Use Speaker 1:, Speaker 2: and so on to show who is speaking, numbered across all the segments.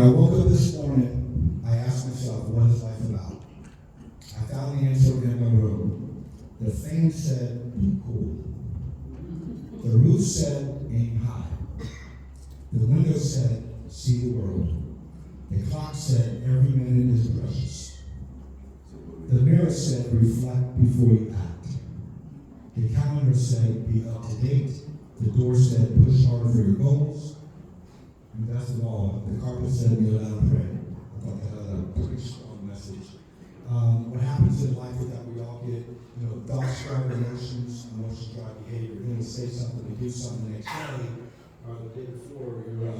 Speaker 1: I woke up this morning, I asked myself, what is life about? I found the answer in my room. The thing said, be cool. The roof said, aim high. The window said, see the world. The clock said, every minute is precious. The mirror said, reflect before you act. The calendar said, be up to date. The door said, push hard for your goals. And that's it all. The carpet said, kneel down and pray. I thought that was a pretty strong message. What happens in life is that we all get, thoughts drive emotions drive behavior. You're going to say something, to do something the next day, or the day before, you're,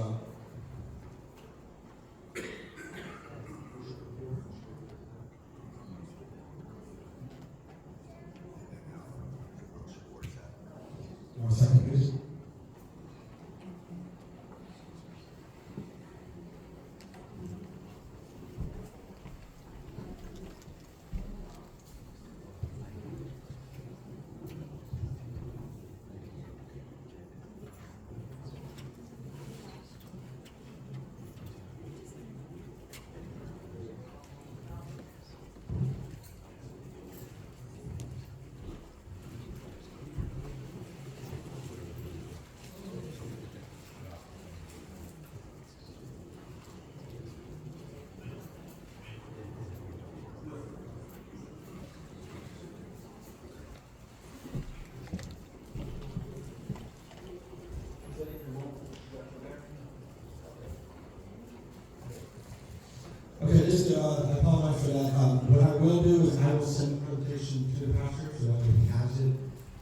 Speaker 1: one second, please. Okay, I apologize for that. What I will do is I will send the presentation to the pastor so that he has it.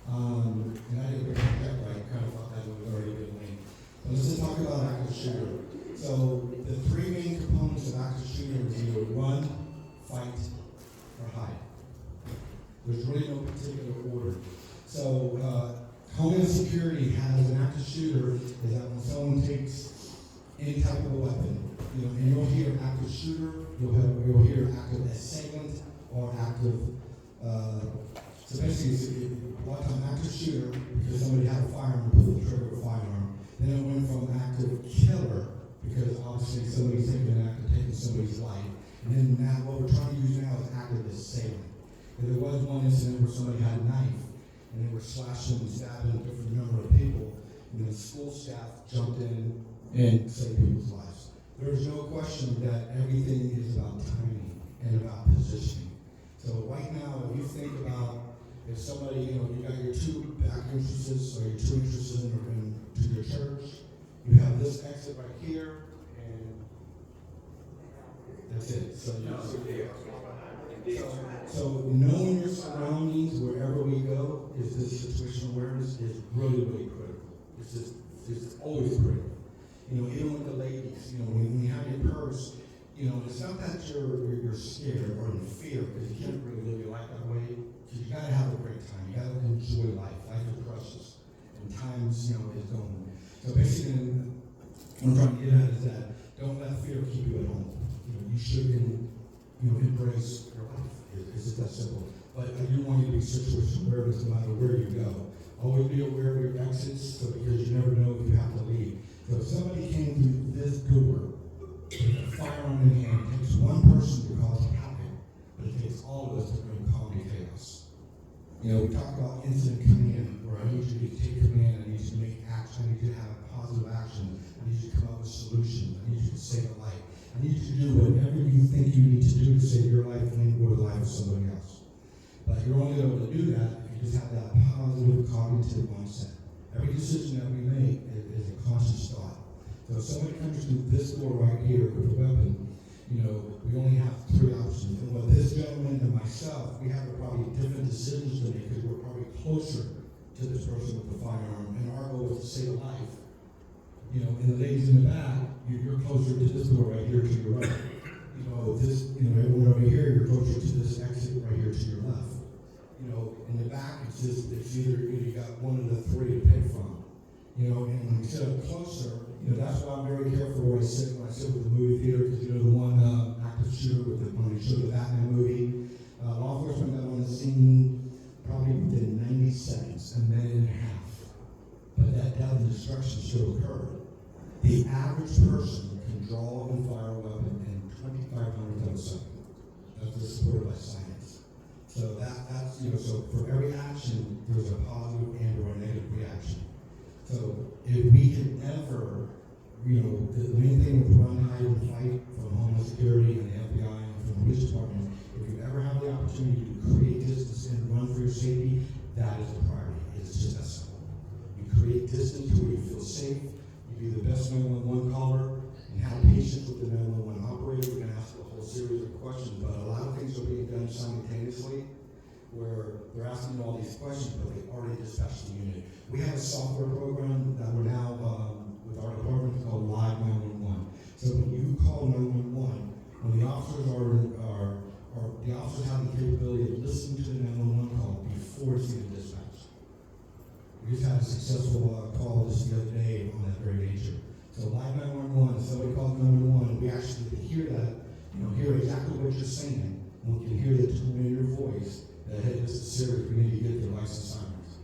Speaker 1: And I didn't bring it back right. I kind of thought that was already a bit late. But let's just talk about active shooter. So the three main components of active shooter is either run, fight, or hide. There's really no particular order. So Homeland Security has an active shooter is that when someone takes any type of a weapon, and you'll hear active shooter, you'll hear active assailant, or active, so basically, a lot of time active shooter, because somebody had a firearm, pulled the trigger of a firearm. Then it went from active killer, because obviously somebody's taking an act of taking somebody's life. And then now, what we're trying to use now is active assailant. And there was one incident where somebody had a knife, and they were slashing and stabbing a different number of people, and the school staff jumped in and saved people's lives. There's no question that everything is about timing and about positioning. So right now, if you think about if somebody, you got your two back entrances or your two entrances to your church, you have this exit right here, and that's it. So knowing your surroundings wherever we go is this situational awareness is really, really critical. It's always critical. Even with the ladies, when you have your purse, it's not that you're scared or in fear, because you can't really live your life that way. Because you gotta have a great time. You gotta enjoy life. Life is precious, and times, is going. So basically, what I'm trying to get at is that don't let fear keep you at home. You should, embrace your life. It's just that simple. But I do want you to be situational awareness no matter where you go. Always be aware of your exits, because you never know if you have to leave. So if somebody came through this door with a firearm in hand, it takes one person to cause havoc, but it takes all of us to bring calm and chaos. We talk about incident command, where I need you to take command, I need you to make action, I need you to have a positive action, I need you to come up with solutions, I need you to save a life, I need you to do whatever you think you need to do to save your life or the life of somebody else. But you're only able to do that if you just have that positive cognitive mindset. Every decision that we make is a conscious thought. So if somebody comes through this door right here with a weapon, we only have three options. And with this gentleman and myself, we have probably different decisions to make because we're probably closer to this person with the firearm. And our goal is to save a life. And the ladies in the back, you're closer to this door right here to your right. Everyone over here, you're closer to this exit right here to your left. In the back, it's either you got one of the three to pick from. And when you sit up closer, that's why I'm very careful where I sit when I sit with the movie theater, because the one active shooter when they showed the Batman movie, law enforcement got on the scene probably within 90 seconds, a minute and a half. But that death and destruction still occurred. The average person can draw and fire a proven something. That's supported by science. So that's, so for every action, there's a positive and or a negative reaction. So if we can ever, the main thing with Run, Hide, and Fight from Homeland Security and the FBI and from the police department, if you ever have the opportunity to create distance and run for your safety, that is a priority. It's just that simple. You create distance where you feel safe, you be the best 911 caller, and have patience with the 911 operator. We're going to ask a whole series of questions, but a lot of things are being done simultaneously where they're asking all these questions, but they already dispatched the unit. We have a software program that we're now, with our department, called Live 911. So when you call 911, when the officers the officers have the capability of listening to the 911 call before it's even dispatched. We just had a successful call just the other day on that very nature. So Live 911, somebody calls 911, we actually can hear that, hear exactly what you're saying, and we can hear the tone in your voice that, hey, this is serious, we need to get the license sirens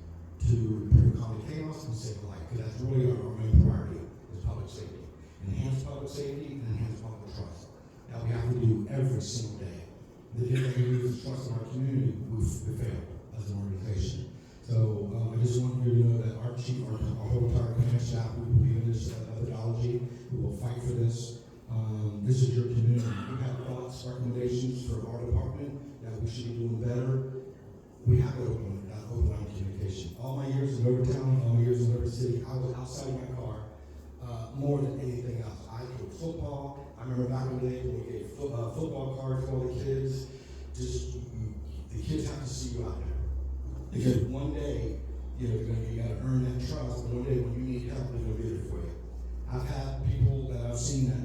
Speaker 1: to bring calm chaos and save life, because that's really our main priority, is public safety. Enhance public safety and enhance public trust. That we have to do every single day. The day that we lose trust in our community, we fail as an organization. So I just want you to know that our chief, our whole entire command staff, we believe in this methodology. We will fight for this. This is your community. You have thoughts, recommendations for our department that we should be doing better. We have to open line communication. All my years in Overtown, all my years in River City, I was outside my car more than anything else. I played football. I remember back in the day when we gave football cards to all the kids. The kids have to see you out there. Because one day, you got to earn that trust. And one day when you need help, they're going to be there for you. I've had people that I've seen that,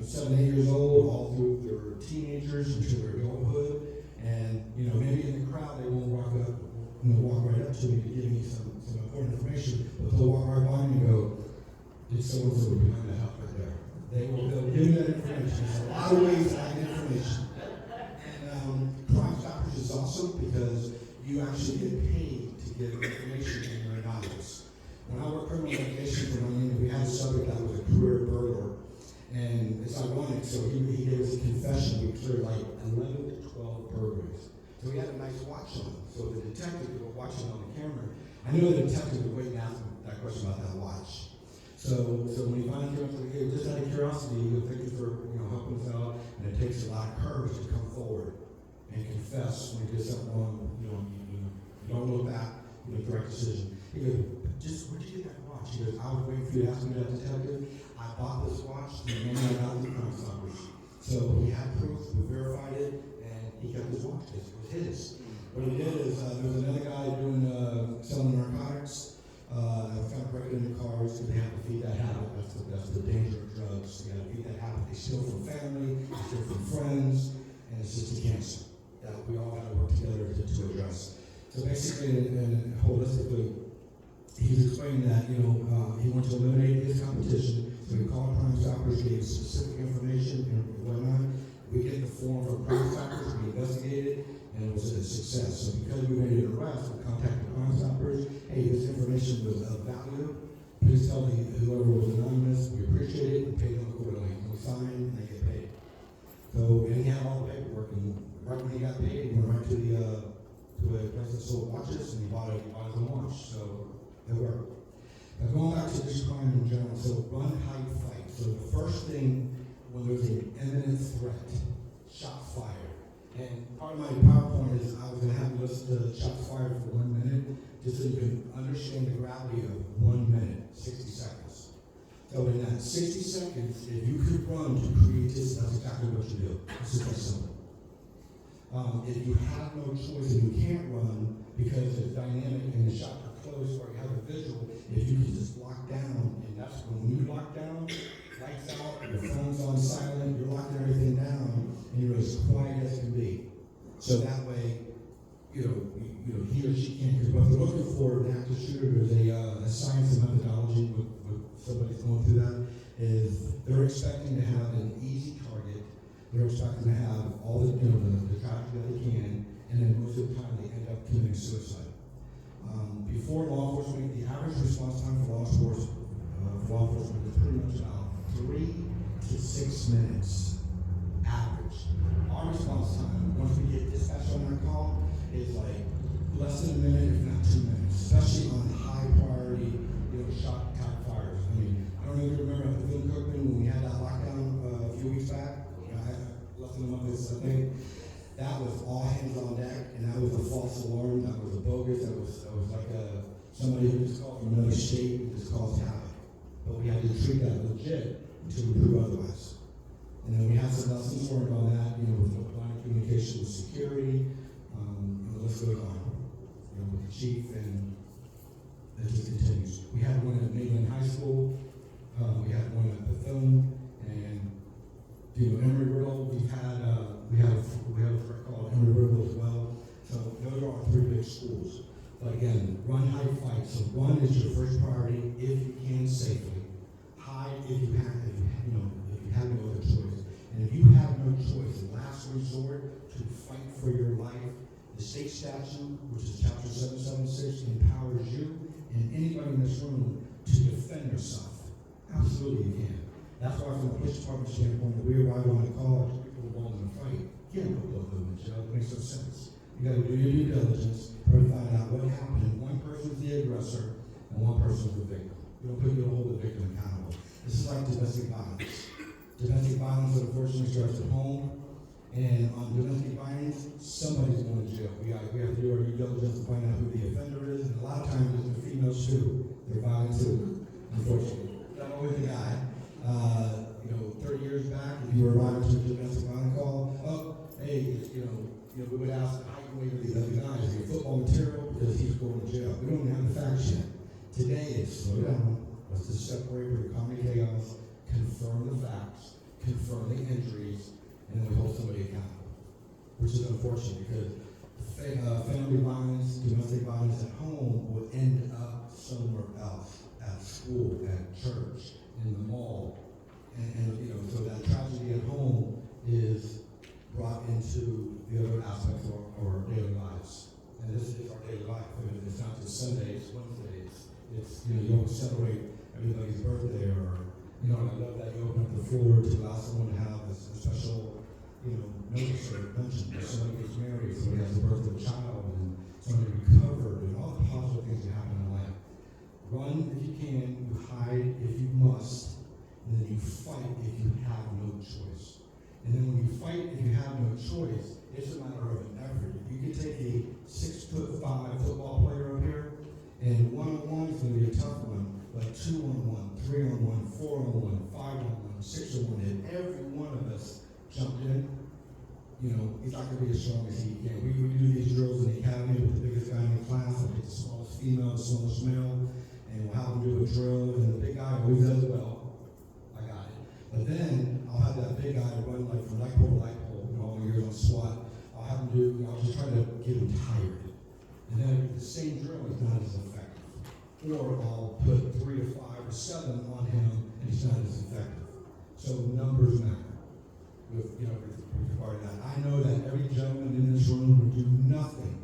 Speaker 1: 7, 8 years old, all through their teenagers into their adulthood. And, maybe in the crowd, they won't walk right up to me to give me some important information. But they'll walk right by me and go, it's so-and-so behind the house right there. They'll give me that information. There's a lot of ways that I get information. And Crime Stoppers is awesome because you actually get paid to get information in your anonymous. When I worked criminal investigation for my unit, we had a subject that was a career burglar. And it's ironic, so he gave us a confession. We cleared like 11 to 12 burglaries. So he had a nice watch on. So the detective was watching on the camera. I knew the detective would wait and ask him that question about that watch. So when he finally came up to the gate, just out of curiosity, thank you for helping us out. And it takes a lot of courage to come forward and confess when you did something wrong. You don't look back. Direct decision. He goes, where'd you get that watch? He goes, I was waiting for you to ask me that, detective. I bought this watch, the money I got from Crime Stoppers. So he had proof, we verified it, and he kept his watch. It was his. What he did is, there was another guy selling narcotics. Kind of breaking into cars because they have to feed that habit. That's the danger of drugs. They got to feed that habit. They steal from family, they steal from friends, and it's just a cancer that we all got to work together to address. So basically, and holistically, he's explaining that he wants to eliminate his competition. So we called Crime Stoppers, gave specific information and whatnot. We get the form from Crime Stoppers, we investigated, and it was a success. So because we made an arrest, we contacted Crime Stoppers. Hey, this information was of value. Please tell me whoever was anonymous. We appreciate it. We paid them accordingly. And we signed and they get paid. So, and he had all the paperwork. And right when he got paid, he went right to a place that sold watches, and he bought his own watch. So it worked. Now going back to this crime in general, so run, hide, fight. So the first thing, when there's an imminent threat, shot fired. And part of my PowerPoint is I was going to have you listen to shots fired for 1 minute, just so you can understand the gravity of 1 minute, 60 seconds. So in that 60 seconds, if you could run to create this, that's exactly what you do. It's just that simple. If you have no choice and you can't run because it's dynamic and the shots are close or you have a visual, if you can just lock down, and that's when you lock down, lights out, your phone's on silent, you're locking everything down, and you're as quiet as can be. So that way, he or she can't. Because what they're looking for in an active shooter, there's a science and methodology with somebody's going through that, is they're expecting to have an easy target. They're expecting to have all the traffic that they can, and then most of the time they end up committing suicide. Before law enforcement, the average response time for law enforcement is pretty much about 3 to 6 minutes, average. our response time, once we get dispatch on that call, is like less than a minute, if not 2 minutes, especially on high priority, shot type fires. I mean, I don't know if you remember at the Film Cookman when we had that lockdown a few weeks back, less than a month ago, I think. That was all hands on deck, and that was a false alarm, that was a bogus, that was like somebody who just called from another state who just caused havoc. But we had to treat that legit until we prove otherwise. And then we had some lessons learned on that, with line of communication with security, and the list goes on. With the chief, and it just continues. We had one at Mainland High School, we had one at Bethune, and Emery-Riddle, we have a threat called Emery-Riddle as well. So those are our 3 big schools. But again, run, hide, fight. So run is your first priority if you can safely. Hide if you have no other choice. And if you have no choice, last resort to fight for your life, the state statute, which is Chapter 776, empowers you and anybody in this room to defend yourself. Absolutely you can. That's why from a police department standpoint, if we arrive on a call, people are involved in a fight. You can't put both of them in jail. It makes no sense. You got to do your due diligence to find out what happened. And one person's the aggressor and one person's the victim. You don't hold the victim accountable. This is like domestic violence. Domestic violence, unfortunately, starts at home. And on domestic violence, somebody's going to jail. We have to do our due diligence to find out who the offender is. And a lot of times it's the females too. They're violent too, unfortunately. Not always the guy. 30 years back, if you were arriving to a domestic violence call, hey, we would ask the height and weight of the other guys, your football material, because he's going to jail. We don't have the facts yet. Today it's slow down. Let's just separate where the common chaos, confirm the facts, confirm the injuries, and then we hold somebody accountable. Which is unfortunate because family violence, domestic violence at home will end up somewhere else, at school, at church, in the mall. And so that tragedy at home is brought into the other aspects of our daily lives. And this is our daily life. I mean, it's not just Sundays, Wednesdays. It's, you don't celebrate everybody's birthday or, and I love that you open up the floor to allow someone to have a special, notice or mention. If somebody gets married, somebody has the birth of a child, and somebody recovered, and all the positive things that happen in life. Run if you can, you hide if you must, and then you fight if you have no choice. And then when you fight if you have no choice, it's a matter of an effort. You can take a 6'5" football player up here, and 1-on-1 is going to be a tough one, but 2-on-1, 3-on-1, 4-on-1, 5-on-1, 6-on-1, and every one of us jumped in. He's not going to be as strong as he can. We do these drills in the academy with the biggest guy in the class. I'll get the smallest female, the smallest male, and we'll have them do a drill, and the big guy always does well. But then I'll have that big guy run like from light pole to light pole, all the years on SWAT. I'll have him I'll just try to get him tired. And then the same drill is not as effective. Or I'll put 3 to 5 or 7 on him and he's not as effective. So numbers matter. With regard to that. I know that every gentleman in this room would do nothing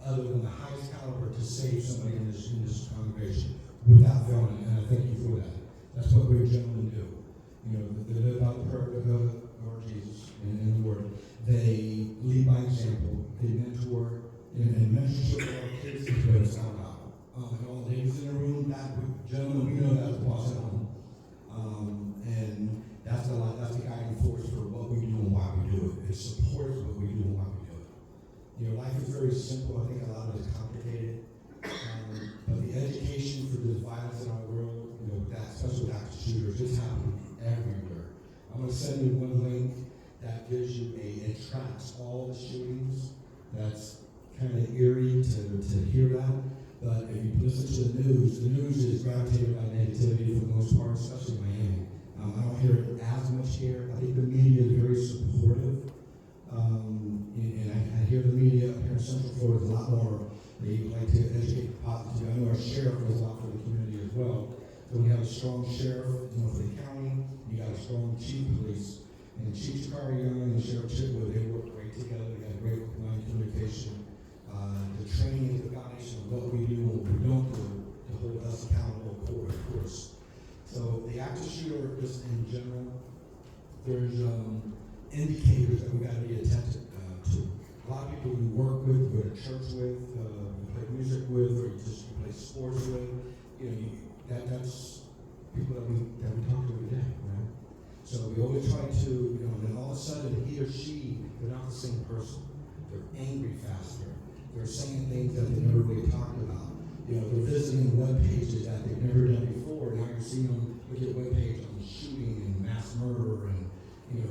Speaker 1: other than the highest caliber to save somebody in this congregation without failing, and I thank you for that. That's what great gentlemen do. They live out the purpose of Lord Jesus and the Word. They lead by example. They mentor, and mentorship of our kids is what it's all about. And all the ladies in the room, gentlemen, we know that's the boss at home. And that's the guiding force for what we do and why we do it. It supports what we do and why we do it. Life is very simple. I think a lot of it is complicated. But the education for this violence in our world, especially with active shooters, it's happening everywhere. I'm going to send you one link that gives you it tracks all the shootings. That's kind of eerie to hear that. But if you listen to the news is gravitated by negativity for the most part, especially Miami. I don't hear it as much here. I think the media is very supportive. And I hear the media up here in Central Florida is a lot more. They like to educate positively. I know our sheriff does a lot for the community as well. So we have a strong sheriff for the county. You got a strong chief of police. And Chief Shakari Young and Sheriff Chitwood, they work great together. They got great line of communication. The training is the foundation of what we do and what we don't do to hold us accountable, of course. So the active shooter, just in general, there's indicators that we got to be attentive to. A lot of people we work with, we go to church with, we play music with, or you just play sports with. That's people that we talk to every day, right? So we always try to, and then all of a sudden he or she, they're not the same person. They're angry faster. They're saying things that they never really talked about. They're visiting web pages that they've never done before. Now you're seeing them look at web page on shooting and mass murder and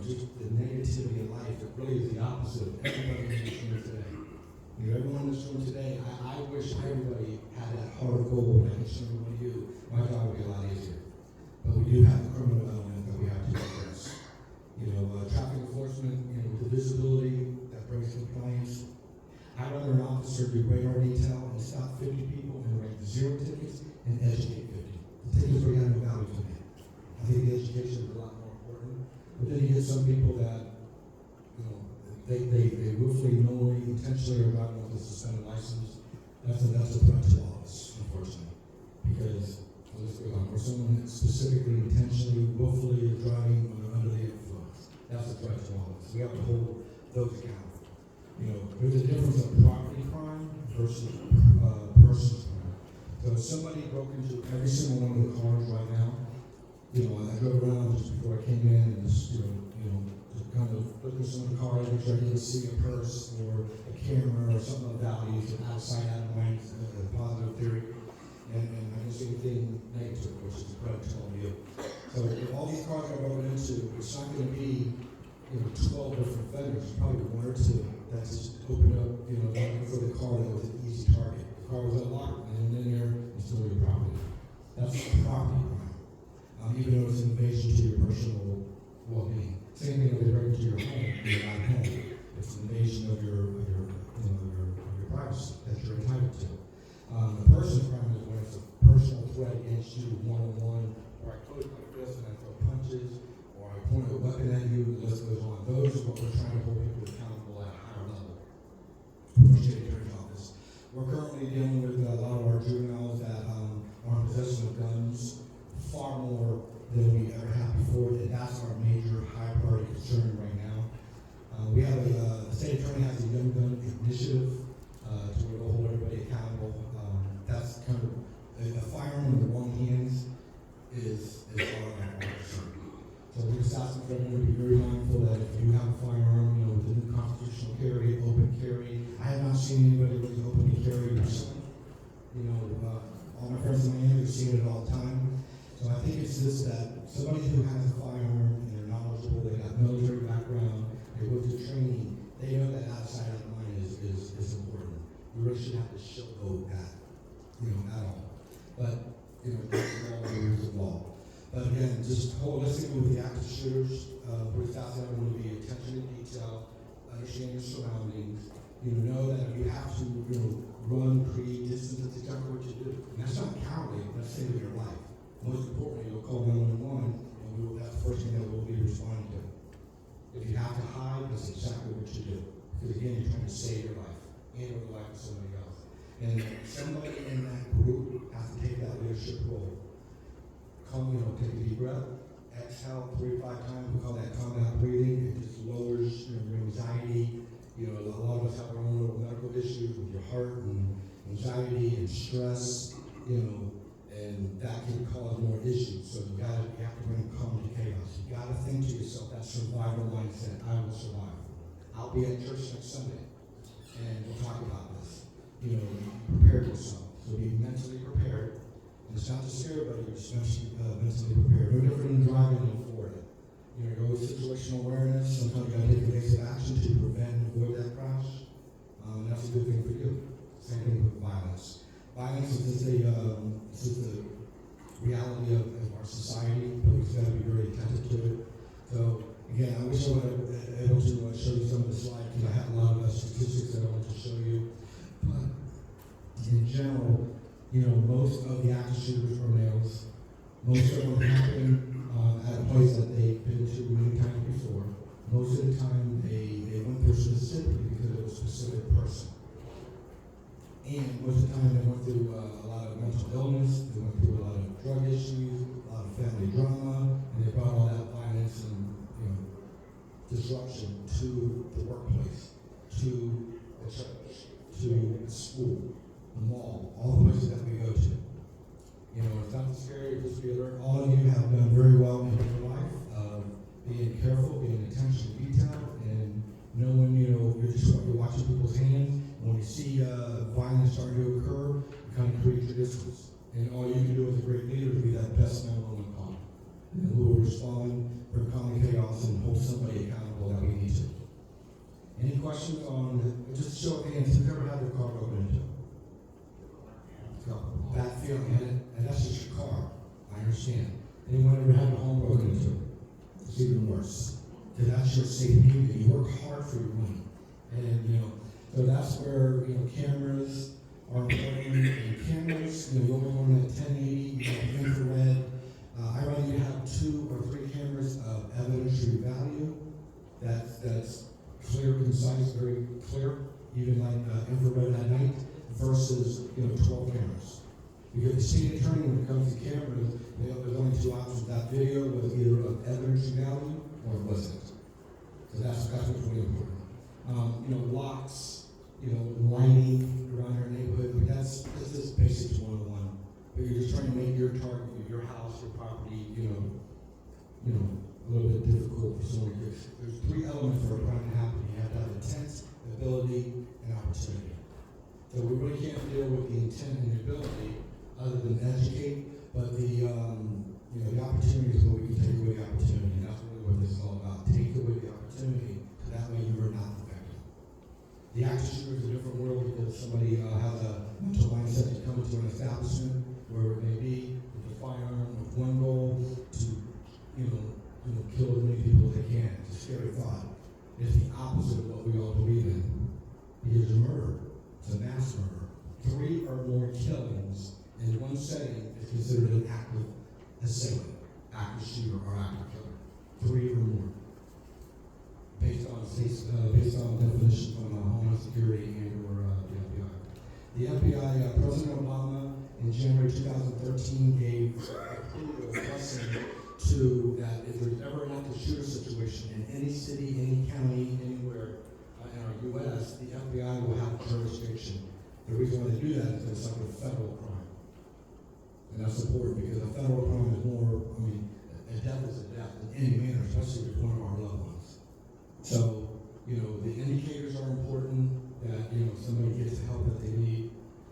Speaker 1: just the negativity in life. It really is the opposite of everybody in this room today. Everyone in this room today, I wish everybody had that heart of gold. I wish every one of you, my job would be a lot easier. But we do have the criminal element that we have to address. Traffic enforcement, with the visibility that brings compliance. I'd rather an officer do radar detail and stop 50 people and write 0 tickets and educate 50. The tickets really have no value to me. I think the education is a lot more important. But then you get some people that, they willfully, knowingly, intentionally are driving with a suspended license. That's a threat to all of us, unfortunately. Because, let's go on, or someone that specifically, intentionally, willfully is driving under the influence. That's a threat to all of us. We have to hold those accountable. There's a difference of property crime versus personal crime. So if somebody broke into every single one of the cars right now, I drove around just before I came in and just, just kind of look at some of the cars, make sure I didn't see a purse or a camera or something of value, so outside out of mind, a positive theory. And I didn't see anything negative, which is a credit to all of you. So if all these cars I broke into, it's not going to be 12 different vendors, probably one or two that just opened up, looking for the car that was an easy target. The car was unlocked, and in there, and stole your property. That's property crime. Even though it's an invasion to your personal well-being. Same thing if they break into your home, you're not home. It's an invasion of your privacy that you're entitled to. The personal crime is when it's a personal threat against you, one-on-one, or I close my fist and I throw punches, or I point a weapon at you, the list goes on. Those are what we're trying to hold people accountable at a higher level. State Attorney's Office. We're currently dealing with a lot of our juveniles that are in possession of guns, far more than we ever had before, and that's our major high priority concern right now. We have the state attorney has a young gun initiative to where they'll hold everybody accountable. That's kind of a firearm in the wrong hands is our concern. So we're just asking for everyone to be very mindful that if you have a firearm, with the new constitutional carry, open carry. I have not seen anybody really openly carry recently. All my friends in Miami are seeing it all the time. So I think it's just that somebody who has a firearm and they're knowledgeable, they got military background, they went to training, they know that outside of the line is important. You really shouldn't have to showboat that, at all. But, that's all the rules of law. But again, just holistically with the active shooters, we're asking everyone to be attention to detail, understand your surroundings, know that if you have to, run, create distance, that's exactly what you do. And that's not cowardly, that's saving your life. Most importantly, you'll call 911, and that's the first thing that we'll be responding to. If you have to hide, that's exactly what you do. Because again, you're trying to save your life and the life of somebody else. And somebody in that group has to take that leadership role. Take a deep breath, exhale 3 or 5 times. We call that calm down breathing. It just lowers your anxiety. A lot of us have our own little medical issues with your heart and anxiety and stress, and that can cause more issues. So you have to bring calm to chaos. You got to think to yourself that survival mindset. I will survive. I'll be at church next Sunday, and we'll talk about this. Prepare yourself. So be mentally prepared. And it's not to scare everybody, but just mentally prepared. No different than driving in Florida. Go with situational awareness. Sometimes you got to take evasive action to prevent and avoid that crash. That's a good thing for you. Same thing with violence. Violence is just the reality of our society, but we've got to be very attentive to it. So, again, I wish I would have been able to show you some of the slides, because I have a lot of statistics that I want to show you. But in general, most of the active shooters are males. Most of them happen at a place that they've been to many times before. Most of the time, they went there specifically because of a specific person. And most of the time, they went through a lot of mental illness, they went through a lot of drug issues, a lot of family drama, and they brought all that violence and to disruption to the workplace, to the church, to the school, the mall, all the places that we go to. You know, it's not scary, just be alert. All of you have done very well in your life of being careful, being attention to detail, and knowing, you know, you're watching people's hands. When you see violence starting to occur, you kind of create your distance. And all you can do as a great leader is be that best 911 call. And who will respond, bring calm chaos, and hold somebody accountable that we need to. Any questions on, just show of hands, who's ever had their car broken into? Bad feeling, and that's just your car. I understand. Anyone ever had a home broken into? It's even worse. Because that's your safe haven. You work hard for your money. And, you know, so that's where, you know, cameras are important. And cameras, you know, you'll go on at 1080, you have infrared. I'd rather you have 2 or 3 cameras of evidentiary value. That's clear, concise, very clear, even like infrared at night, versus, you know, 12 cameras. Because the state attorney, when it comes to cameras, there's only 2 options. That video was either of evidentiary value or it wasn't. So that's what's really important. You know, locks, you know, lighting around your neighborhood, but that's just basics 101. But you're just trying to make your target, your house, your property, you know, a little bit difficult for someone. There's 3 elements for a crime to happen. You have to have intent, ability, and opportunity. So we really can't deal with the intent and the ability other than educate, but the you know, the opportunity is where we can take away the opportunity. And that's really what this is all about. Take away the opportunity, so that way you are not the victim. The active shooter is a different world because somebody has a mental mindset to come into an establishment, where it may be, with a firearm, with one goal to, you know, kill as many people as they can. It's a scary thought. It's the opposite of what we all believe in. It's a murder. It's a mass murder. 3 or more killings in one setting is considered an active assailant, active shooter, or active killer. 3 or more. Based on definition from Homeland Security and or the FBI. The FBI, President Obama in January 2013 gave approval blessing to that if there's ever an active shooter situation in any city, any county, anywhere in our U.S., the FBI will have jurisdiction. The reason why they do that is it's like a federal crime. And that's important because a federal crime is more, I mean, a death is a death in any manner, especially with one of our loved ones. So, you know, the indicators are important that, you know, somebody gets the help that they need,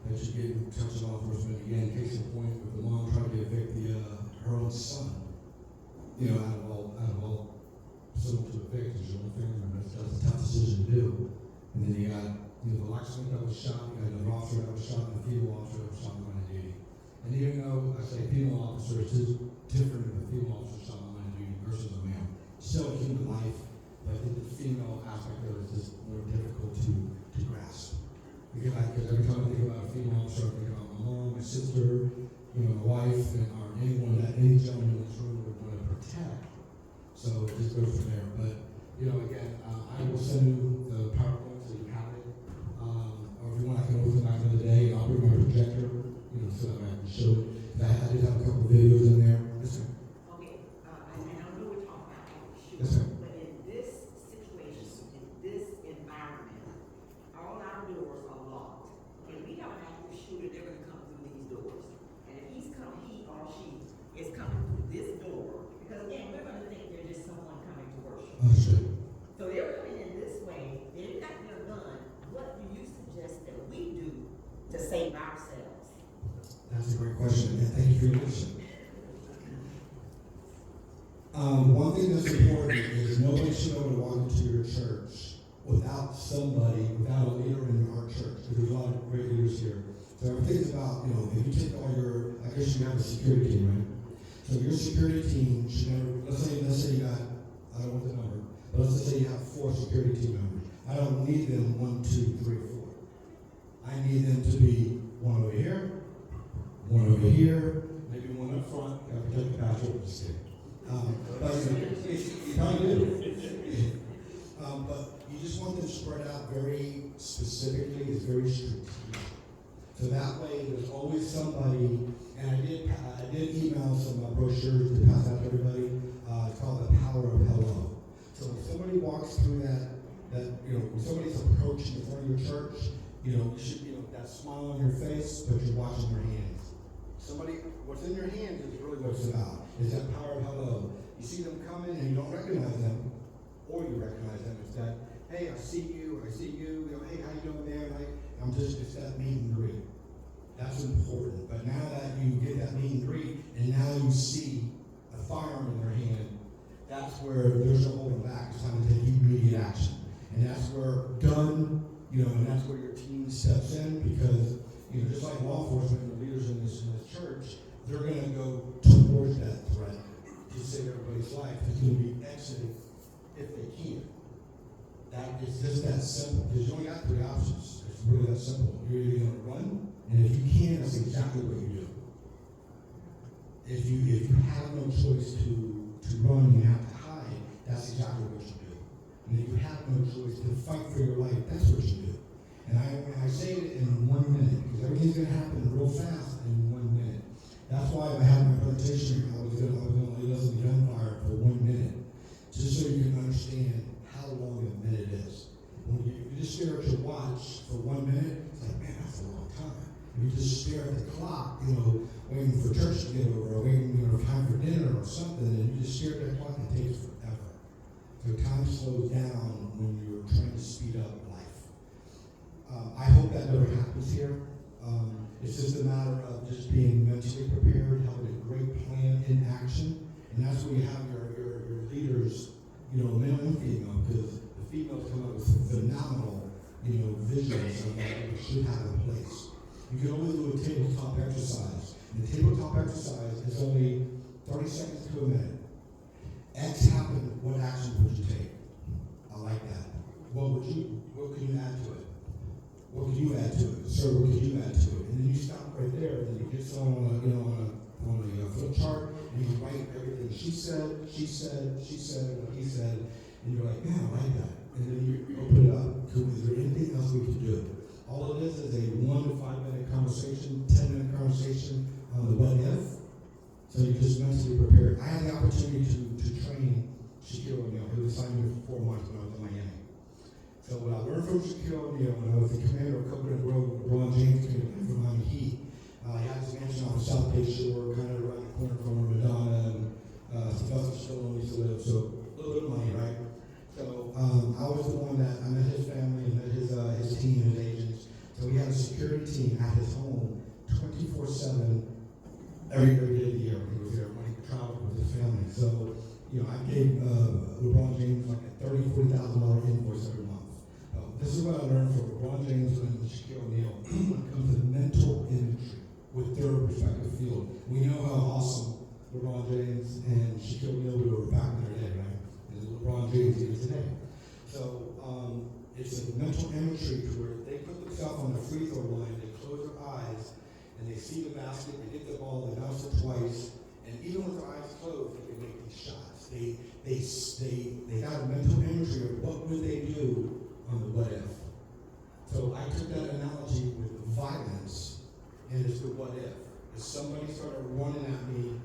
Speaker 1: that you get in touch with law enforcement. Again, case in point, with the mom trying to evict her own son, you know, out of all someone to evict is your own family member. That's a tough decision to do. And then you got, you know, the locksmith that was shot, you got another officer that was shot, and a female officer that was shot in line of duty. And even though I say female officer, it's different if a female officer shot in line of duty versus a male. Still a human life, but I think the female aspect of it is just more difficult to grasp. Because every time I think about a female officer, I think about my mom, my sister, you know, my wife, and or anyone that any gentleman in this room would want to protect. So it just goes from there. But, you know, again, I will send you the PowerPoint so you have it. Or if you want, I can open it back another day. I'll bring my projector, you know, so that I can show it. I did have a couple of videos in there. Yes, sir.
Speaker 2: Okay, and I know we're talking about active shooter,
Speaker 1: Yes, sir.
Speaker 2: but in this situation, in this environment, all our doors are locked. If we have an active shooter, they're gonna come through these doors. And if he or she is coming through this door, because again, we're gonna think they're just someone coming to worship.
Speaker 1: Understood.
Speaker 2: So they're coming in this way, they've got their gun. What do you suggest that we do to save ourselves?
Speaker 1: That's a great question, and thank you for your question. One thing that's important is nobody should be able to walk into your church without a leader in our church, because there's a lot of great leaders here. So everything's about, you know, if you take all your, I guess you have a security team, right? So your security team should never, let's say you got, I don't know what the number, but let's just say you have 4 security team members. I don't need them 1, 2, 3, or 4. I need them to be one over here, one over here, maybe one up front. Got to protect the pastor with the stick. But you just want them spread out very specifically. It's very strategic. So that way, there's always somebody. And I did email some brochures to pass out to everybody. It's called The Power of Hello. So So when somebody walks through when somebody's approaching in front of your church, you should, that smile on your face, but you're watching your hands. What's in your hands is really what it's about. Is that power of hello. You see them coming and you don't recognize them, or you recognize them. It's that, hey, I see you, hey, how you doing, man? It's that meet and greet. That's important. But now that you get that meet and greet, and now you see a firearm in their hand, that's where there's no holding back. It's time to take immediate action. And that's where done, and that's where your team steps in, because, just like law enforcement and the leaders in this church, they're going to go towards that threat to save everybody's life. It's going to be exiting if they can. It's just that simple, because you only got 3 options. It's really that simple. You're either going to run, and if you can, that's exactly what you do. If you have no choice to run and you have to hide, that's exactly what you do. And if you have no choice to fight for your life, that's what you do. And I say it in 1 minute, because everything's going to happen real fast in 1 minute. That's why I had my presentation, I was going to leave us in the gunfire for 1 minute, just so you can understand how long a minute is. When you just stare at your watch for 1 minute, it's like, man, that's a long time. If you just stare at the clock, waiting for church to get over, or waiting, time for dinner or something, and you just stare at that clock, it takes forever. So time slows down when you're trying to speed up life. I hope that never happens here. It's just a matter of just being mentally prepared, having a great plan in action, and that's where you have your leaders, male and female, because the females come up with phenomenal, visions of what they should have in place. You can only do a tabletop exercise. And the tabletop exercise is only 30 seconds to a minute. X happened, what action would you take? I like that. What can you add to it? What can you add to it? Sir, what can you add to it? And then you stop right there, and then you get someone on a flip chart, and you write everything she said, what he said, and you're like, man, I like that. And then you open it up. Is there anything else we can do? All it is a 1 to 5 minute conversation, 10-minute conversation on the what if. So you're just mentally prepared. I had the opportunity to train Shaquille O'Neal. He was assigned me for 4 months when I was in Miami. So what I learned from Shaquille O'Neal when I was the commander of Coconut Grove, LeBron James came to from Miami Heat. He had this mansion on the South Bay Shore, kind of around the corner from where Madonna and Sylvester Stallone used to live. So a little bit of money, right? So I was the one that I met his family and met his team, his agents. So we had a security team at his home 24/7 every day of the year when he was there, when he traveled with his family. So, I gave LeBron James like a $30,000-$40,000 invoice every month. This is what I learned from LeBron James and Shaquille O'Neal when it comes to mental imagery with their respective field. We know how awesome LeBron James and Shaquille O'Neal were back in their day, right? And LeBron James is today. So it's a mental imagery to where they put themselves on the free throw line, they close their eyes, and they see the basket, they hit the ball, they bounce it twice, and even with their eyes closed, they can make these shots. They got a mental imagery of what would they do on the what if. So I took that analogy with violence, and it's the what if. If somebody started running at me,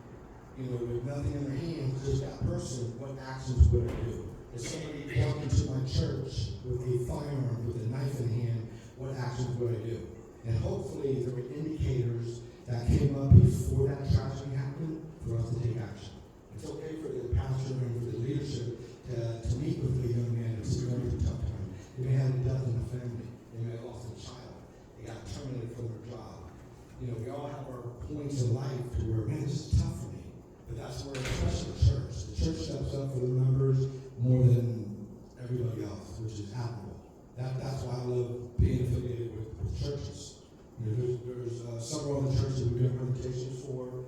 Speaker 1: with nothing in their hands, just that person, what actions would I do? If somebody walked into my church with a firearm, with a knife in hand, what actions would I do? And hopefully there were indicators that came up before that tragedy happened for us to take action. It's okay for the pastor and for the leadership to meet with the young man and to going through a tough time. They may have a death in the family. They may have lost a child. They got terminated from their job. We all have our points in life to where, man, this is tough for me. But that's where, especially the church steps up for the members more than everybody else, which is admirable. That's why I love being affiliated with churches. There's several other churches we're doing presentations for,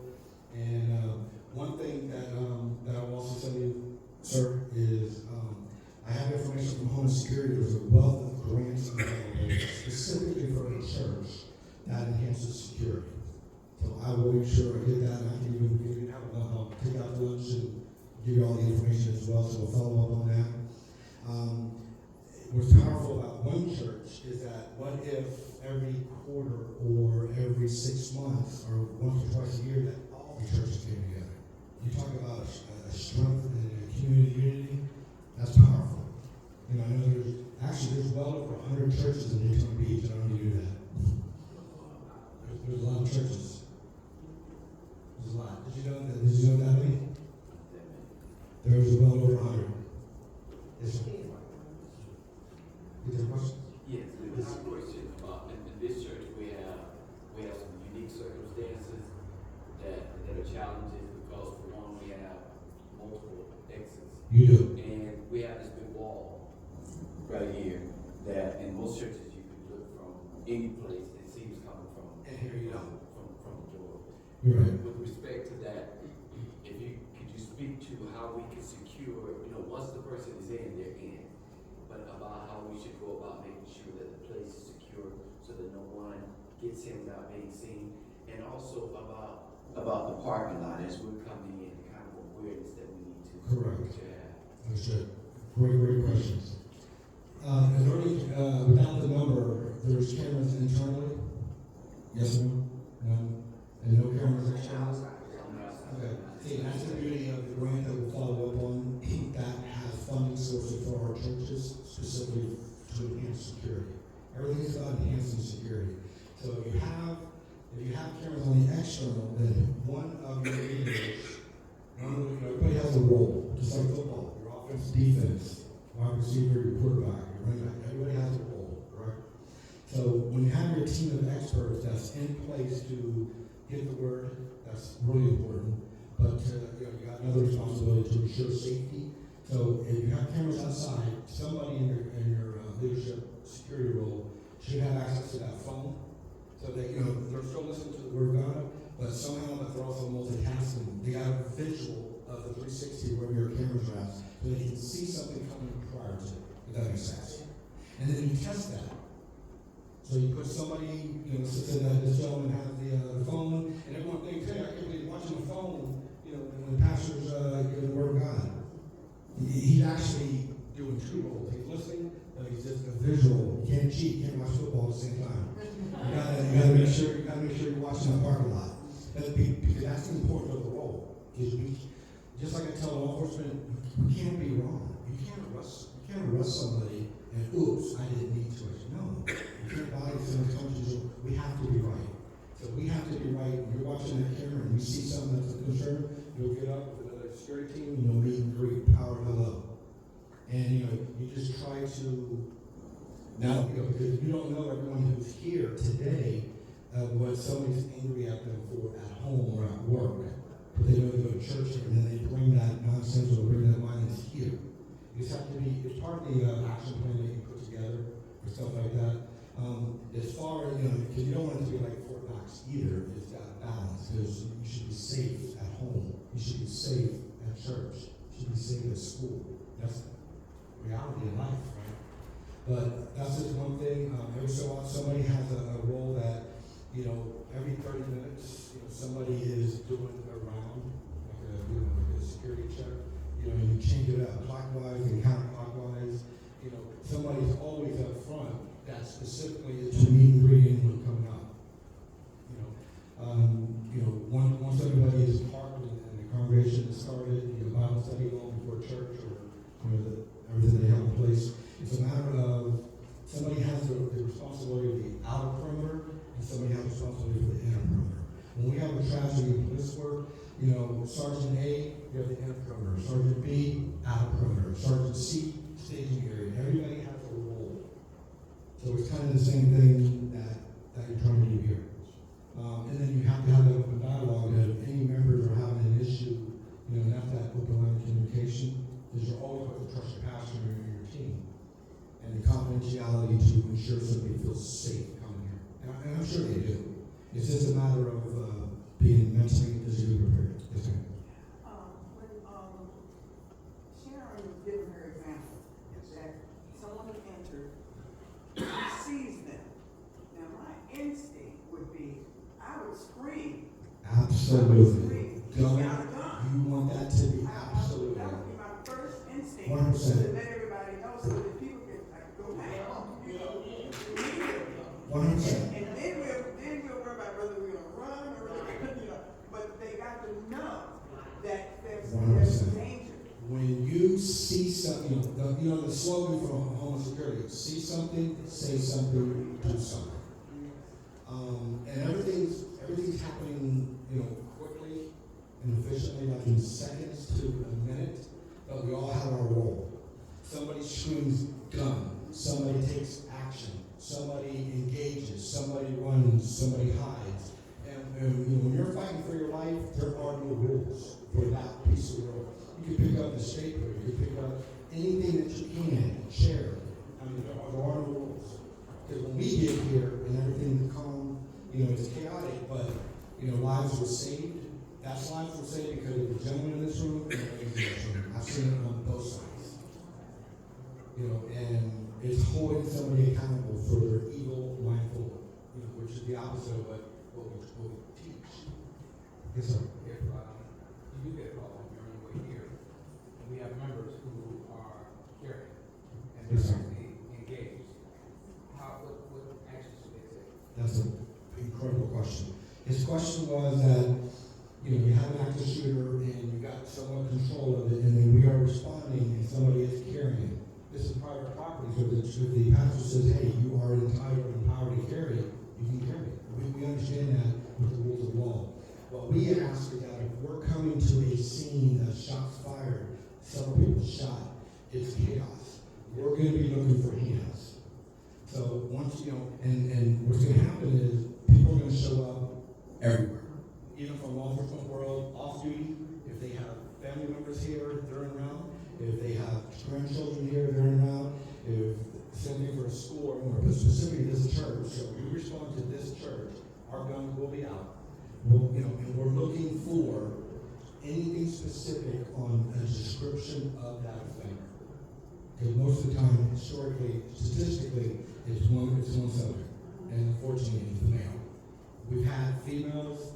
Speaker 1: and one thing that I will also tell you, sir, is I have information from Homeland Security. There's a wealth of grants available specifically for a church that enhances security. So I will make sure I get that. I can even take out lunch and give you all the information as well. So we'll follow up on that. What's powerful about one church is that what if every quarter or every 6 months or once or twice a year that all the churches came together? You talk about a strength and a community unity. That's powerful. 100 churches in Daytona Beach. I don't know if you knew that. There's a lot of churches. There's a lot. Did you know that? Did you know that many? There's well over 100. Yes, sir. Is there a question?
Speaker 3: Yes, this is a question about, in this church, we have some unique circumstances that are challenges because for one, we have multiple exits.
Speaker 1: You do.
Speaker 3: And we have this big wall right here that in most churches you can look from any place it seems coming from.
Speaker 1: And here you go.
Speaker 3: From the door.
Speaker 1: You're right.
Speaker 3: With respect to that, could you speak to how we can secure, once the person is in, they're in, but about how we should go about making sure that the place is secure so that no one gets in without being seen, and also about the parking lot as we're coming in, the kind of awareness that we need to
Speaker 1: Correct.
Speaker 3: have.
Speaker 1: Understood. Great questions. Without the number, there's cameras internally? Yes or no? No? And no cameras externally? Okay. See, that's the beauty of the grant that we'll follow up on that has funding sources for our churches, specifically to enhance security. Everything's about enhancing security. So if you have cameras on the external, then one of your leaders, everybody has a role, just like football. Your offense, defense, wide receiver, your quarterback, your running back, everybody has a role, right? So when you have your team of experts that's in place to get the word, that's really important. But you got another responsibility to ensure safety. So if you have cameras outside, somebody in your leadership security role should have access to that phone, so that they're still listening to the word of God, but somehow that they're also multitasking. They got a visual of the 360 where your cameras are at, so they can see something coming prior to it. If that makes sense. And then you test that. So you put somebody, sits in this gentleman has the phone, and everyone thinks, hey, I can't believe watching the phone. When the pastor's giving the word of God, he's actually doing two roles. He's listening, but he's just a visual. You can't cheat. You can't watch football at the same time. You gotta make sure you're watching the parking lot. Because that's important of the role. Just like I tell law enforcement, you can't be wrong. You can't arrest somebody and oops, I didn't need to. No, you can't violate someone's conscience. We have to be right. So we have to be right. When you're watching that camera and you see something that's a concern, you'll get up with another security team and you'll meet and greet, power hello. And you just try to now, because you don't know everyone who's here today what somebody's angry at them for at home or at work. But they know they go to church and then they bring that nonsense or bring that violence here. It's part of the action plan that you put together for stuff like that. As far as, because you don't want it to be like Fort Knox either, it's got a balance, because you should be safe at home, you should be safe at church, you should be safe at school. That's reality in life, right? But that's just one thing. Every so often somebody has a role that, every 30 minutes, somebody is doing a round, like a security check. You change it up, clockwise and counterclockwise. Somebody's always up front that specifically is to meet and greet anyone coming up. Once everybody is parked and the congregation has started, Bible study long before church or everything they have in place, it's a matter of somebody has the responsibility of the outer perimeter and somebody has the responsibility for the inner perimeter. When we have a tragedy in police work, Sergeant A, you have the inner perimeter. Sergeant B, outer perimeter. Sergeant C, staging area. Everybody has a role. So it's kind of the same thing that you're trying to do here. And then you have to have that open dialogue that if any members are having an issue, and that's that open line of communication, because you're always going to trust your pastor and your team. And the confidentiality to ensure somebody feels safe coming here. And I'm sure they do. It's just a matter of being mentally and physically prepared. Yes, ma'am.
Speaker 4: When Sharon was giving her example, that someone who entered sees them. Now, my instinct would be, I would scream.
Speaker 1: Absolutely.
Speaker 4: He's got a gun.
Speaker 1: You want that to be absolutely.
Speaker 4: That would be my first instinct.
Speaker 1: 100%.
Speaker 4: To let everybody know so that people can go back.
Speaker 1: 100%.
Speaker 4: And then we'll worry about whether we're gonna run or but they got to know that there's
Speaker 1: 100%.
Speaker 4: danger.
Speaker 1: When you see something, the slogan for Homeland Security, see something, say something, do something. And everything's happening, quickly and efficiently, like in seconds to a minute, but we all have our role. Somebody screams gun, somebody takes action, somebody engages, somebody runs, somebody hides. And when you're fighting for your life, there are no rules for that piece of the world. You can pick up the stapler, you can pick up anything that you can, share. There are no rules. Because when we get here and everything's calm, it's chaotic, but lives were saved. That's lives were saved because of the gentleman in this room and the lady in this room. I've seen it on both sides. And it's holding somebody accountable for their evil, mindful, which is the opposite of what we teach. Yes, sir.
Speaker 5: If you do get a call and you're on your way here, and we have members who are carrying and they're
Speaker 1: Yes, sir.
Speaker 5: actually engaged, what actions should they take?
Speaker 1: That's an incredible question. His question was that, you have an active shooter and you got somewhat control of it, and then we are responding and somebody is carrying. This is private property, so if the pastor says, hey, you are entitled and empowered to carry it, you can carry it. We understand that with the rules of law. What we ask is that if we're coming to a scene of shots fired, several people shot, it's chaos. We're going to be looking for hands. So once, and what's going to happen is people are going to show up everywhere. Even from law enforcement world, off duty, if they have family members here, they're around. If they have grandchildren here, they're around. If something for a school or more, but specifically this church, so we respond to this church, our guns will be out. And we're looking for anything specific on a description of that offender. Because most of the time, historically, statistically, it's one subject, and unfortunately, it's the male. We've had females,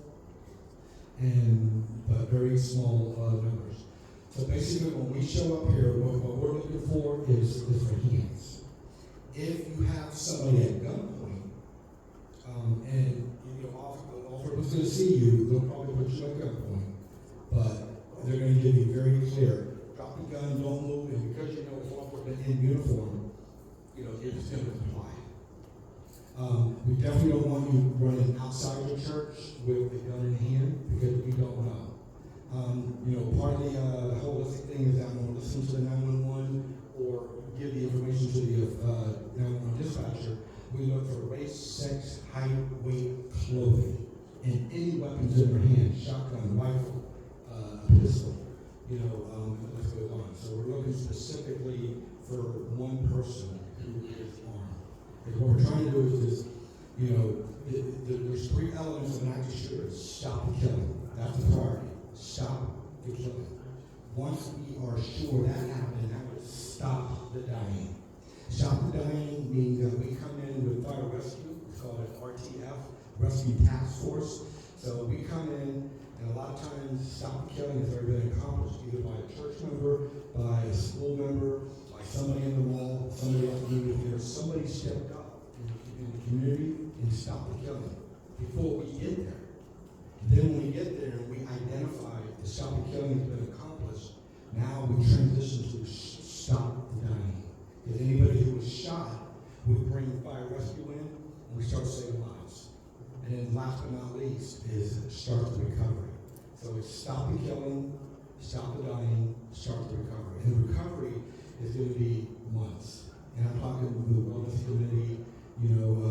Speaker 1: but very small numbers. So basically, when we show up here, what we're looking for is for hands. If you have somebody at gunpoint, and officer was going to see you, they'll probably put you at gunpoint, but they're going to give you very clear, drop the gun, don't move, and because it's law enforcement in uniform, it's going to comply. We definitely don't want you running outside your church with the gun in hand because we don't know. Part of the holistic thing is that I'm going to listen to the 911 or give the information to the 911 dispatcher. We look for race, sex, height, weight, clothing, and any weapons in their hand, shotgun, rifle, pistol, let's go on. So we're looking specifically for one person who is armed. And what we're trying to do is there's three elements of an active shooter. Stop the killing. That's the priority. Stop the killing. Once we are sure that happened, that would stop the dying. Stop the dying means that we come in with fire rescue. It's called an RTF, Rescue Task Force. So we come in, and a lot of times stop the killing has already been accomplished either by a church member, by a school member, by somebody in the wall, somebody else in the theater. Somebody stepped up in the community and stopped the killing before we get there. Then when we get there, we identify the stop the killing has been accomplished. Now we transition to stop the dying. If anybody who was shot, we bring fire rescue in, and we start saving lives. And then last but not least is start the recovery. So it's stop the killing, stop the dying, start the recovery. And the recovery is going to be months. And I'm talking with the wellness committee,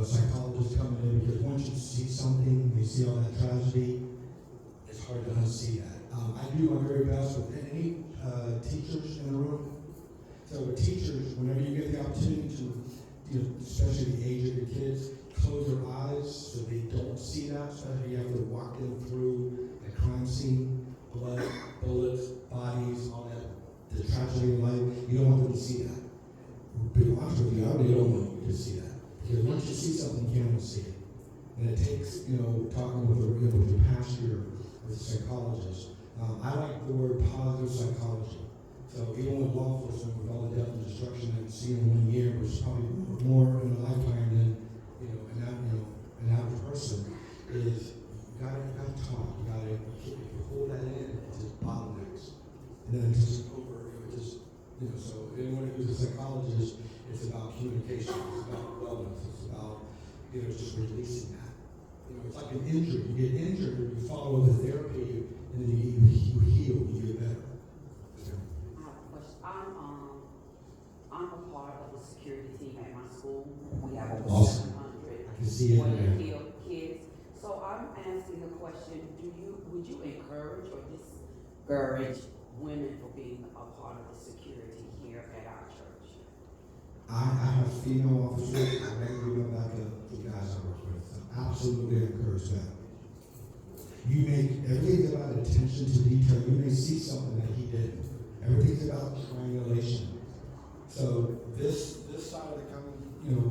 Speaker 1: psychologists coming in, because once you see something, you see all that tragedy, it's hard to unsee that. I do my very best with any teachers in the room. So with teachers, whenever you get the opportunity to, especially the age of your kids, close their eyes so they don't see that, especially you have to walk them through the crime scene, blood, bullets, bodies, all that, the tragedy of life. You don't want them to see that. To be honest with you, I really don't want you to see that. Because once you see something, you can't unsee it. And it takes, talking with the pastor, with the psychologist. I like the word positive psychology. So even with law enforcement, with all the death and destruction that you see in 1 year, which is probably more in a lifetime than an average person, is you gotta talk. You gotta hold that in. It's just bottlenecks, and then it's just over. So anyone who's a psychologist, if It's about communication, it's about wellness, it's about, just releasing that. It's like an injury. You get injured, you follow the therapy, and then you heal, you get better.
Speaker 6: I have a question. I'm a part of the security team at my school. We have over
Speaker 1: Awesome.
Speaker 6: 700
Speaker 1: I can see it in there.
Speaker 6: field kids. So I'm asking the question, would you encourage or discourage women from being a part of the security here at our church?
Speaker 1: I have female officers, I regularly go back to the guys I work with. So absolutely encourage that. You make everything's about attention to detail. You may see something that he didn't. Everything's about triangulation. So this side of the county,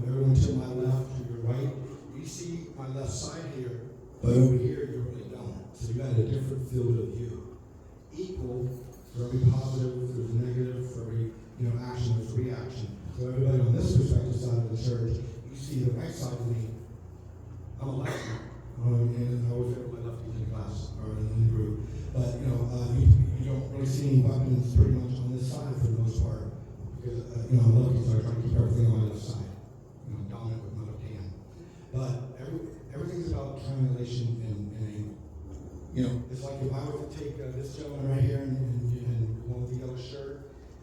Speaker 1: everyone to my left, to your right, you see my left side here, but over here you really don't. So you got a different field of view. Equal for every positive, there's a negative, for every action, there's a reaction. So everybody on this perspective side of the church, you see the right side of me. I'm a lefty, and I always have my lefties in class or in the group. But you don't really see any weapons pretty much on this side for the most part, because I'm lucky, so I try to keep everything on my left side. Dominant with my left hand. But everything's about triangulation and it's like if I were to take this gentleman right here and one with the yellow shirt.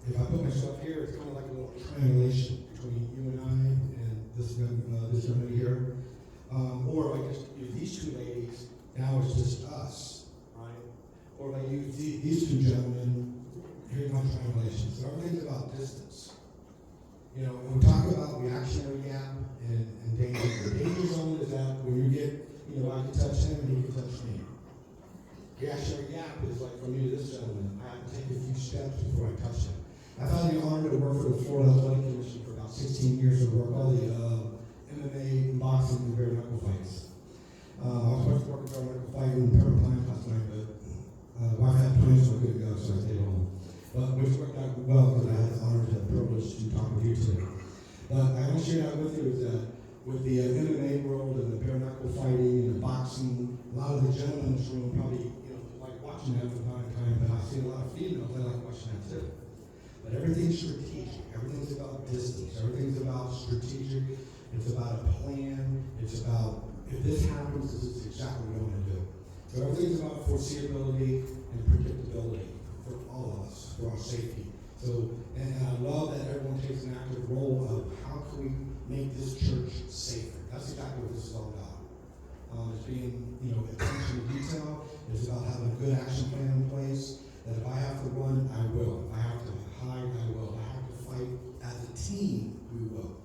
Speaker 1: If I put myself here, it's kind of like a little triangulation between you and I and this gentleman here. Or if I just use these two ladies, now it's just us, right? Or if I use these two gentlemen, here's my triangulation. So everything's about distance. When we talk about reactionary gap and danger, the danger zone is that when you get, I can touch him and he can touch me. Reactionary gap is like from me to this gentleman, I have to take a few steps before I touch him. I've had the honor to work for the Florida Athletic Commission for about 16 years and work all the MMA, boxing, and bare knuckle fights. I was supposed to work a bare knuckle fight in Paraplane last night, but wife had plans, so I couldn't go, so I stayed home. But which worked out well because I had the honor and privilege to talk with you today. But I want to share that with you is that with the MMA world and the bare knuckle fighting and the boxing, a lot of the gentlemen in this room probably like watching that from time to time, but I see a lot of females that like watching that too. But everything's strategic. Everything's about distance. Everything's about strategic. It's about a plan. It's about, if this happens, this is exactly what we want to do. So everything's about foreseeability and predictability for all of us, for our safety. So, and I love that everyone takes an active role of how can we make this church safer. That's exactly what this is all about. It's being, attention to detail. It's about having a good action plan in place. That if I have to run, I will. If I have to hide, I will. If I have to fight as a team, we will.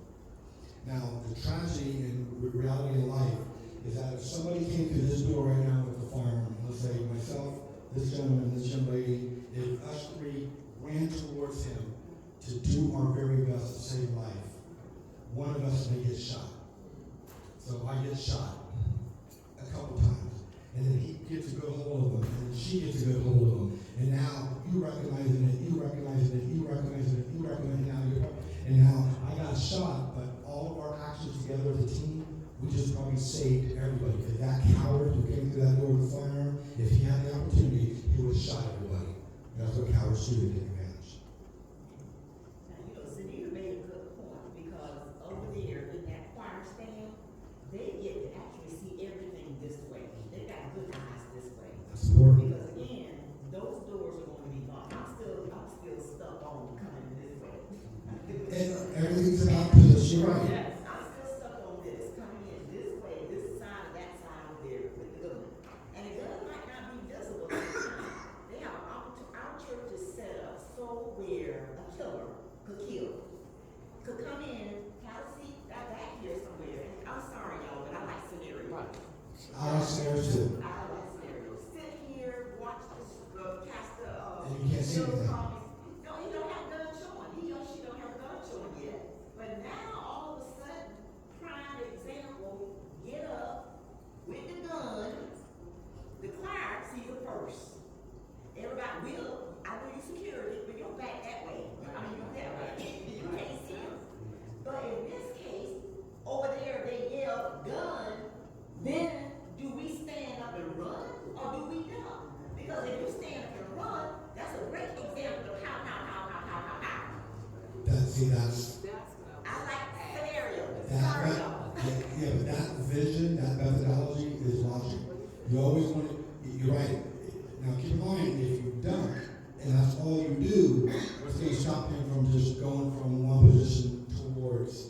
Speaker 1: Now, the tragedy and reality in life is that if somebody came through this door right now with a firearm, let's say myself, this gentleman, this young lady, if us three ran towards him to do our very best to save life, one of us may get shot. So I get shot a couple times, and then he gets a good hold of him, and then she gets a good hold of him, and now you recognizing it, you recognizing it, you recognizing it, you recognizing it, and now I got shot, but all of our actions together as a team, we just probably saved everybody. Because that coward who came through that door with a firearm, if he had the opportunity, he would have shot everybody. That's what cowards do, they take advantage.
Speaker 2: Now, Zanita made a good point, because over there in that choir stand, they get to actually see everything this way. They got good eyes this way.
Speaker 1: That's important.
Speaker 2: Because again, those doors are going to be locked. I'm still stuck on coming this way.
Speaker 1: And everything's about position, right?
Speaker 2: Yes, I'm still stuck on this, coming in this way, this side, that side over there with the gun. And the gun might not be visible at the time. They have our church is set up so where a killer could come in, have a seat back here somewhere. And I'm sorry, y'all, but I like scenarios.
Speaker 1: I like scenarios too.
Speaker 2: I like scenarios. Sit here, watch this pastor.
Speaker 1: And you can't see anything.
Speaker 2: No, he don't have a gun showing. He or she don't have a gun showing yet. But now, all of a sudden, prime example, get up with the gun. The clerk sees it first. Everybody will. I know you security, but you're back that way. I mean, you're that way. You can't see him. But in this case, over there they yell gun. Then do we stand up and
Speaker 1: You always want to, you're right. Now keep in mind, if you duck, and that's all you do, what's going to stop him from just going from one position towards,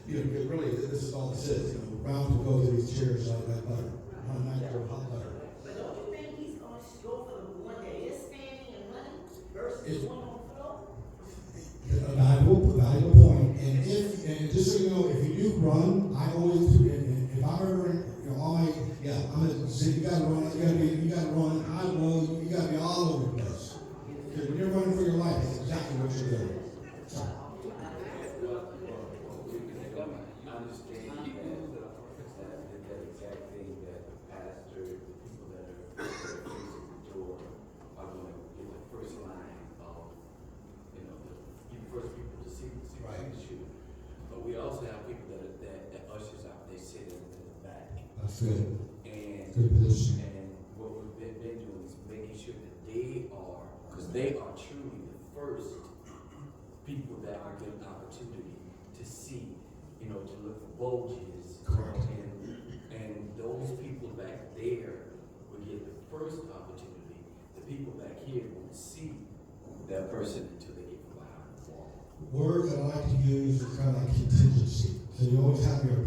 Speaker 1: because really, this is all this is, rounds will go through these chairs like butter, not hot butter.
Speaker 2: But don't you think he's gonna go for the one that is standing and running versus
Speaker 1: It's-
Speaker 2: the one on the floor?
Speaker 1: A valuable point. And just so you know, if you do run, I always do. And if I ever, I'm gonna say you gotta run. You gotta run. You gotta be all over the place. Because when you're running for your life, that's exactly what you're doing. So,
Speaker 3: I understand that exact thing that the pastor, the people that are facing the door are going to get the first line of, be the first people to see
Speaker 1: Right.
Speaker 3: the shoot. But we also have people that ushers out, they sit in the back.
Speaker 1: that's good.
Speaker 3: And,
Speaker 1: Good position.
Speaker 3: and what we've been doing is making sure that because they are truly the first people that are given an opportunity to see, to look for bulges.
Speaker 1: Correct.
Speaker 3: And those people back there will get the first opportunity. The people back here won't see that person until they get behind the wall.
Speaker 1: Words that I like to use is kind of like contingency. So you always have your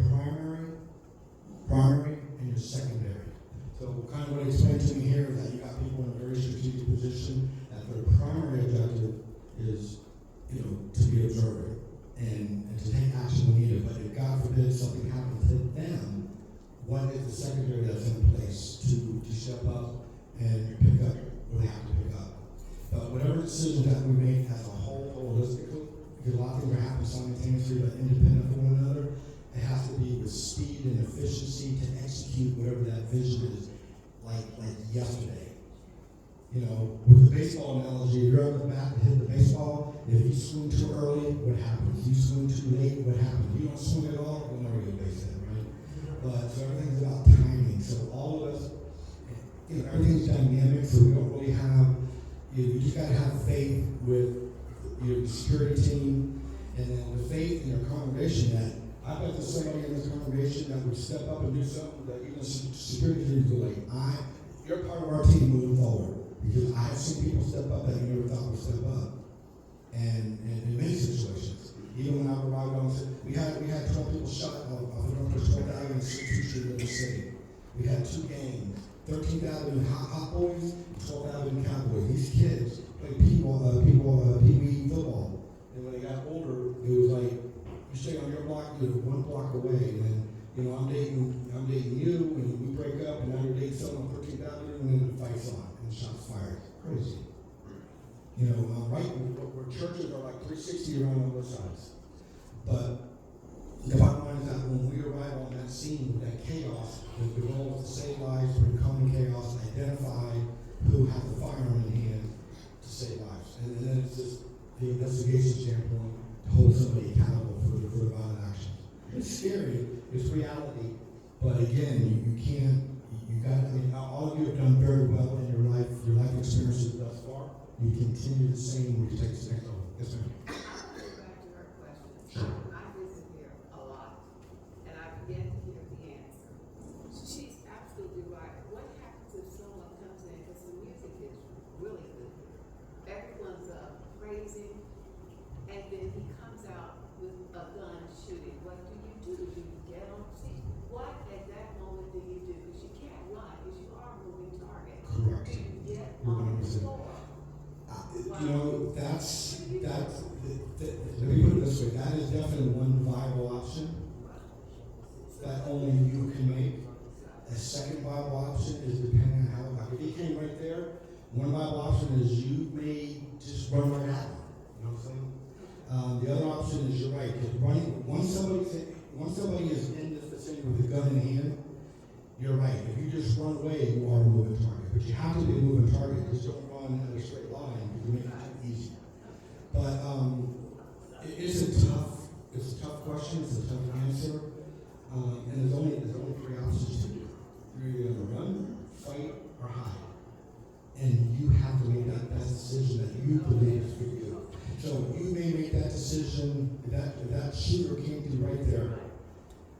Speaker 1: primary, and your secondary. So kind of what I explained to me here is that you got people in a very strategic position, that their primary objective is, to be observant and to take action when needed. But if God forbid something happens to them, what is the secondary that's in place to step up and pick up what they have to pick up? But whatever decision that we make as a whole, holistically, because a lot of things are happening simultaneously but independent from one another, it has to be with speed and efficiency to execute whatever that vision is, like yesterday. With the baseball analogy, if you're up the bat to hit the baseball, if you swing too early, what happens? You swing too late, what happens? If you don't swing at all, you'll never get a base hit, right? But so everything's about timing. So all of us, everything's dynamic, so we don't really have, you just gotta have faith with your security team, and then the faith in your congregation that I bet there's somebody in this congregation that would step up and do something that even security teams are like, you're part of our team moving forward. Because I've seen people step up that you never thought would step up. And in many situations. Even when I arrived on, we had 12 people shot off of 12th Avenue and 62nd Street in the city. We had 2 games, 13th Avenue Hot Boys, 12th Avenue Cowboys. These kids played Pee Wee football. And when they got older, it was like, you stay on your block, you're 1 block away. And then, I'm dating you, and we break up, and now you're dating someone on 13th Avenue, and then the fight's on, and the shots fired. Crazy. Right where churches are like 360 around on both sides. But the bottom line is that when we arrive on that scene with that chaos, the goal is to save lives, bring common chaos, identify who has the firearm in hand to save lives. And then it's just the investigation standpoint to hold somebody accountable for the violent actions. It's scary, it's reality, but again, you can't, all of you have done very well in your life experiences thus far. You continue the same when you take the next level. Yes, ma'am.
Speaker 7: I'll go back to her question. I visit here a lot, and I've yet to hear the answer. She's absolutely right. What happens if someone comes in, because the music is really good, everyone's praising, and then he comes out with a gun shooting? What do? Do you get on? See, what at that moment do you do? Because you can't run, because you are a moving target.
Speaker 1: Correct.
Speaker 7: Do you get on the
Speaker 1: 100%.
Speaker 7: floor?
Speaker 1: Let me put it this way, that is definitely one viable option that only you can make. A second viable option is depending on how, if he came right there, one viable option is you may just run right at him. You know what I'm saying? The other option is you're right, because once somebody is in this vicinity with a gun in hand, you're right. If you just run away, you are a moving target. But you have to be a moving target. Just don't run in a straight line because you make it too easy. But it's a tough question. It's a tough answer. And there's only 3 options to do. You're either gonna run, fight, or hide. And you have to make that decision that you believe is for you. So you may make that decision. If that shooter came to you right there,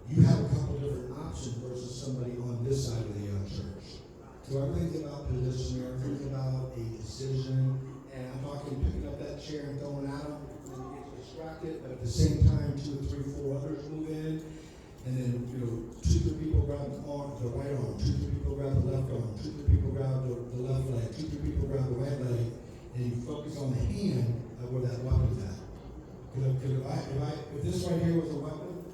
Speaker 1: you have a couple different options versus somebody on this side of the church. So everything's about position, everything's about a decision, and I'm talking picking up that chair and throwing it at them, and you get distracted, but at the same time, 2 or 3, 4 others move in, and then, 2 or 3 people grab the right arm, 2 or 3 people grab the left arm, 2 or 3 people grab the left leg, 2 or 3 people grab the right leg, and you focus on the hand of where that weapon's at. Because if this right here was a weapon,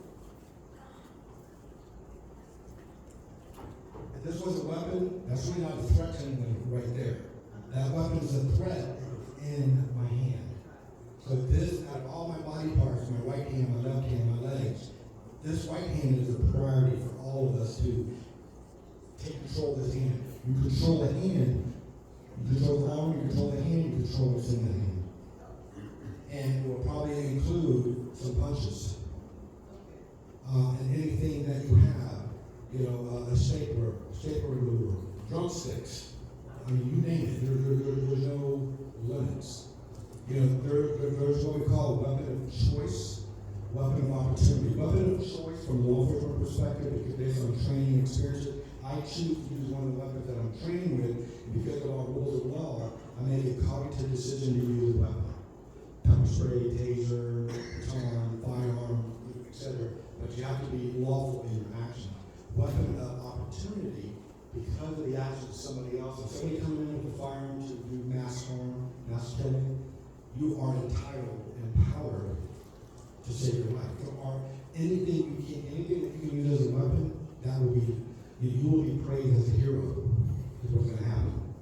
Speaker 1: if this was a weapon, that's really not a threat to anyone right there. That weapon is a threat in my hand. So this, out of all my body parts, my right hand, my left hand, my legs, this right hand is a priority for all of us to take control of this hand. You control the hand, you control the arm, you control the hand, you control what's in the hand. And it will probably include some punches. And anything that you have, a stapler remover, drumsticks. I mean, you name it. There's no limits. There's what we call a weapon of choice, weapon of opportunity. Weapon of choice from a law enforcement perspective, because based on training and experience, I choose to use one of the weapons that I'm trained with, and because of our rules of law, I make a cognitive decision to use a weapon. Pepper spray, taser, baton, firearm, etc. But you have to be lawful in your action. Weapon of opportunity, because of the action of somebody else. If somebody coming in with a firearm to do mass harm, mass killing, you are entitled and empowered to save your life. There are anything that you can use as a weapon, that will be, you will be praised as a hero, is what's going to happen.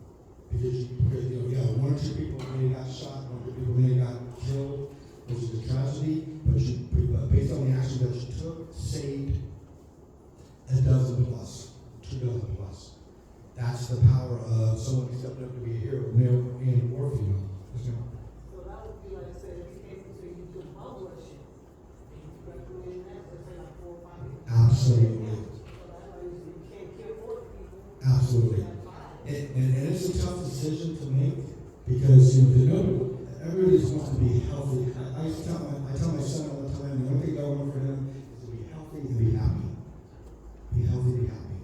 Speaker 1: Because 1 or 2 people may have got shot, 1 or 2 people may have got killed, which is a tragedy, but based on the action that you took, saved a dozen plus, 2 dozen plus. That's the power of someone stepping up to be a hero, male and or female.
Speaker 4: So that would be like, say, if you came to say you could publish it, and you recommend that, let's say like 4 or 5 people.
Speaker 1: Absolutely.
Speaker 4: So that's why you can't kill 40 people.
Speaker 1: Absolutely. And it's a tough decision to make, because everybody just wants to be healthy. I tell my son all the time, the only thing I want for him is to be healthy and be happy. Be healthy, be happy.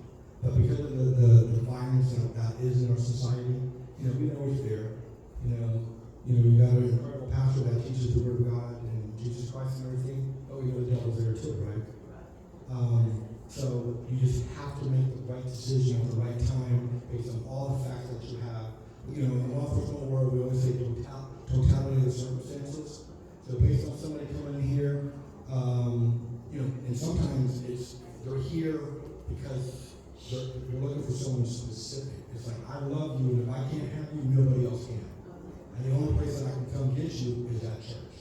Speaker 1: But because of the violence that is in our society, we know it's there. You got an incredible pastor that teaches the Word of God and Jesus Christ and everything. Oh, the devil's there too, right? So you just have to make the right decision at the right time based on all the facts that you have. In the law enforcement world, we always say totality of the circumstances. So based on somebody coming in here, and sometimes they're here because they're looking for someone specific. It's like, I love you, and if I can't have you, nobody else can. And the only place that I can come get you is at church,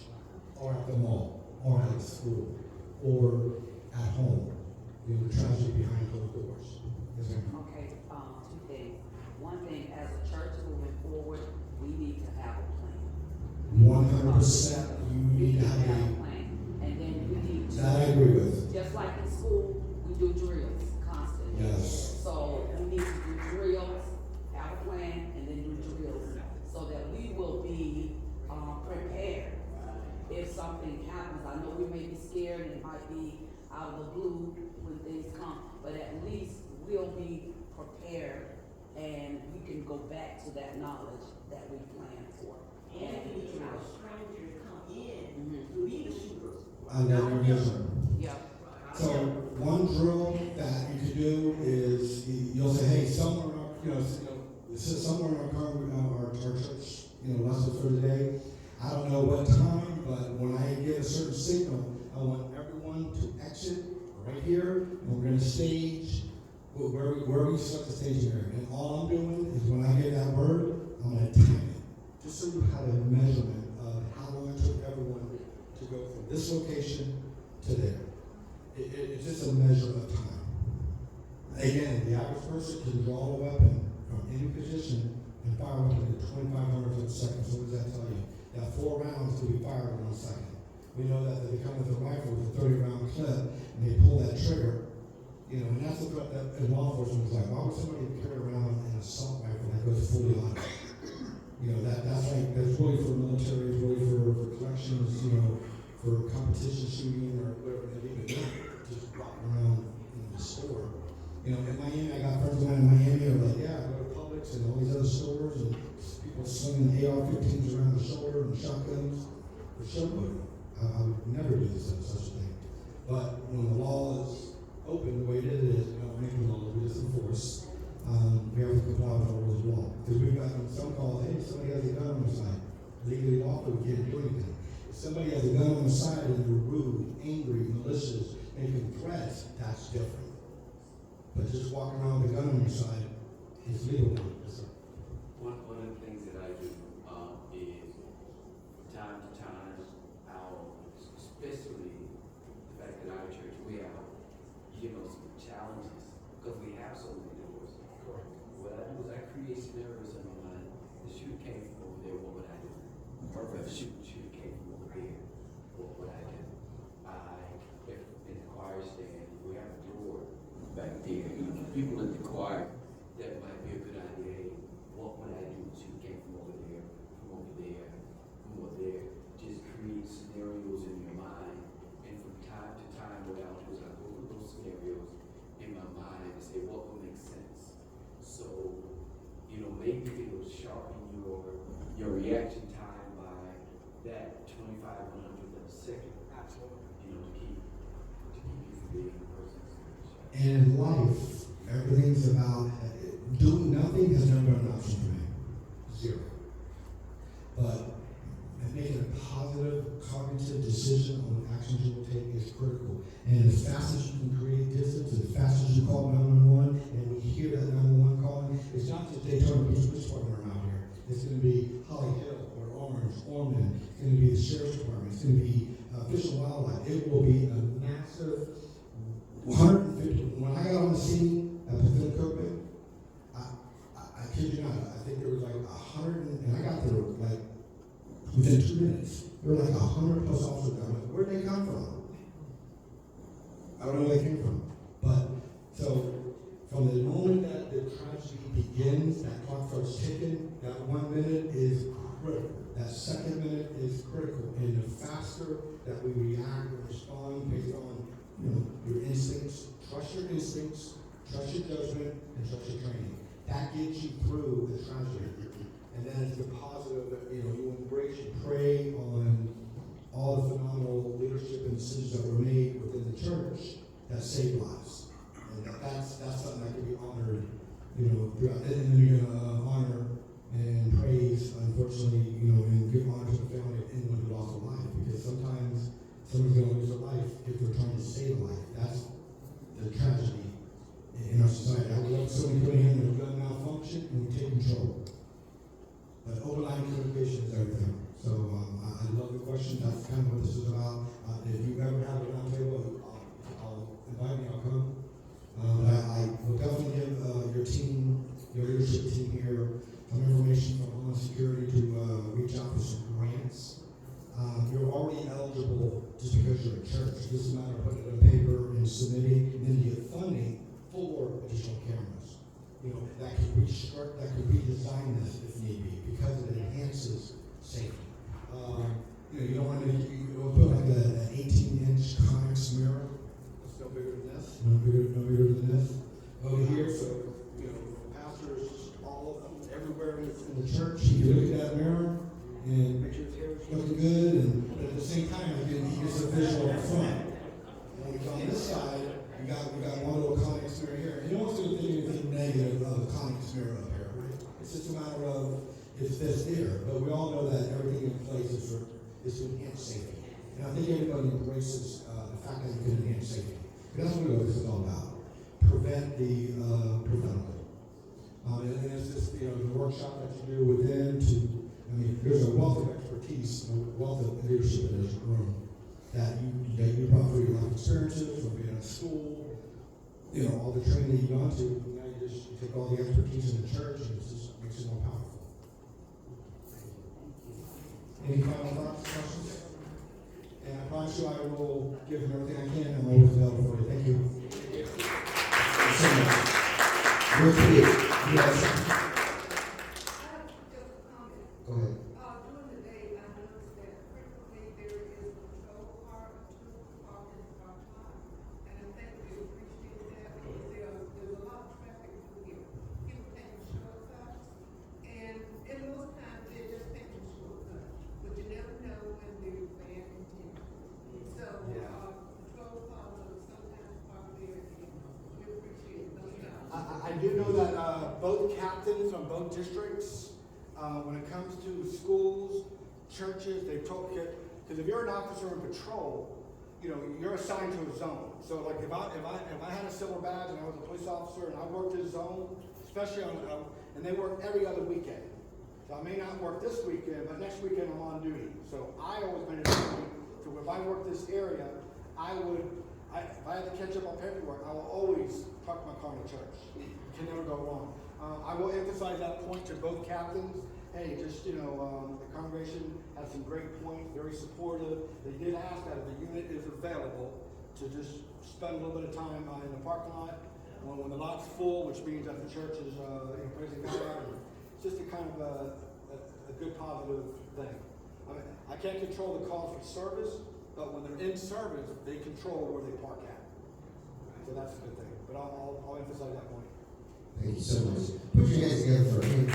Speaker 1: or at the mall, or at school, or at home. The tragedy behind closed doors. Yes, ma'am.
Speaker 6: Okay, 2 things. One thing, as a church moving forward, we need to have a plan.
Speaker 1: 100%. You need to have a
Speaker 6: plan. And then we need to.
Speaker 1: That I agree with.
Speaker 6: Just like in school, we do drills constantly.
Speaker 1: Yes.
Speaker 6: So we need to do drills, have a plan, and then do drills, so that we will be prepared if something happens. I know we may be scared, and it might be out of the blue when things come, but at least we'll be prepared, and we can go back to that knowledge that we planned for.
Speaker 2: And we need our strangers to come in to be the shooters.
Speaker 1: I love your vision.
Speaker 6: Yeah.
Speaker 1: So one drill that you could do is you'll say, hey, somewhere in our church, lesson for the day. I don't know what time, but when I get a certain signal, I want everyone to exit right here, and we're going to stage where we start the staging area. And all I'm doing is when I get that word, I'm going to time it. Just so you have a measurement of how long it took everyone to go from this location to there. It's just a measure of time. Again, the average person can draw a weapon from any position and fire a weapon at 2,500 per second. So what does that tell you? That 4 rounds can be fired in 1 second. We know that they come with a rifle with a 30-round clip, and they pull that trigger, and that's the threat that law enforcement is like. Why would somebody carry around an assault rifle that goes fully on? That's really for military, really for collections, for competition shooting or whatever they even do, just walking around the store. In Miami, I got friends of mine in Miami who are like, yeah, I go to Publix and all these other stores, and people slinging AR-15s around the shoulder and shotguns for showboating. I would never do such a thing. But when the law is open the way it is, we don't make the law, we just enforce. We have to comply with the rules of law. Because we've gotten some calls, hey, somebody has a gun on their side. Legally lawful, we can't do anything. If somebody has a gun on their side and they're rude, angry, malicious, making threats, that's different. But just walking around with a gun on your side is legal now.
Speaker 3: One of the things that I do is from time to time, especially the fact that our church, we have, some challenges because we have so many doors.
Speaker 5: Correct.
Speaker 3: What I do is I create scenarios in my mind. The shooter came from over there, what would I do? Or if the shooter came from over here, what would I do? If in the choir stand, we have a door back there, people in the choir, that might be a good idea. Hey, what would I do? The shooter came from over there, from over there, from over there. Just create scenarios in your mind, and from time to time, what I'll do is I'll go through those scenarios in my mind and say what would make sense. So, maybe it'll sharpen your reaction time by that 25 100th of a second.
Speaker 5: Absolutely.
Speaker 3: To keep you from being the person's.
Speaker 1: And in life, everything's about doing nothing has never been an option for me. Zero. But making a positive cognitive decision on the actions you will take is critical. And as fast as you can create distance, as fast as you call 911, and we hear that 911 calling, it's not just Daytona Beach Police Department around here. It's going to be Holly Hill or Orange, Ormond. It's going to be the Sheriff's Department. It's going to be Fish and Wildlife. It will be a massive 150. When I got on the scene at Pacific Cookman, I kid you not, I think there was like 100, and I got there like within 2 minutes. There were like 100 plus officers. I'm like, where'd they come from? I don't know where they came from. But, so, from the moment that the tragedy begins, that clock starts ticking, that 1 minute is critical. That second minute is critical. And the faster that we react and respond based on, your instincts, trust your instincts, trust your judgment, and trust your training. That gets you through the tragedy. And then it's the positive that, you embrace, you pray on all the phenomenal leadership and decisions that were made within the church that saved lives. And that's something that can be honored, throughout. And then you're going to honor and praise, unfortunately, and give honor to the family of anyone who lost a life. Because sometimes someone's going to lose a life if they're trying to save a life. That's the tragedy in our society. I would love somebody putting in a gun malfunction and we take control. But open line communication is everything. So I love the question. That's kind of what this is about. If you ever have a round table, I'll invite me, I'll come. But I will definitely give your team, your leadership team here, some information from Homeland Security to reach out for some grants. You're already eligible just because you're a church. This is a matter of putting it on paper and submitting, and then you get funding for additional cameras. That could restructure, that could redesign this if need be, because it enhances safety. You don't want to put like an 18-inch Connex mirror. It's no bigger than this. No bigger than this. Over here, so pastors all of them everywhere in the church. You can look at that mirror and make sure his hair is looking good, and but at the same time, he gets a visual up front. And on this side, we got one little Connex mirror here. And no one's going to think anything negative of a Connex mirror up here, right? It's just a matter of it's this there. But we all know that everything in place is to enhance safety. And I think everybody embraces the fact that you can enhance safety. Because that's what this is all about. Prevent the preventable. And it's just, the workshop that you do within there's a wealth of expertise, a wealth of leadership in this room that you brought through your life experiences, from being at school, all the training that you've gone to. Now you take all the expertise in the church and it just makes it more powerful. Any final thoughts, questions? And I promise you I will give them everything I can and I'm always available for you. Thank you. Thanks so much. Real quick, yes. Go ahead.
Speaker 7: During the day, I noticed that frequently there is a patrol car or two parked in front of mine. And I think we appreciate that because there's a lot of traffic through here. People taking shortcuts.
Speaker 8: know that both captains on both districts, when it comes to schools, churches, they told, because if you're an officer in patrol, you know, you're assigned to a zone. So like if I had a silver badge and I was a police officer and I worked this zone, especially on, and they work every other weekend. So I may not work this weekend, but next weekend I'm on duty. So I always made it a point to if I work this area, if I had to catch up on paperwork, I will always park my car in the church. Can never go wrong. I will emphasize that point to both captains. Hey, just, you know, the congregation has some great points, very supportive. They did ask that if the unit is available to just spend a little bit of time in the parking lot when the lot's full, which means that the church is praising God. It's just a kind of a good positive thing. I mean, I can't control the calls for service, but when they're in service, they control where they park at. So that's a good thing. But I'll emphasize that point.
Speaker 9: Thank you so much. Put your hands together for him.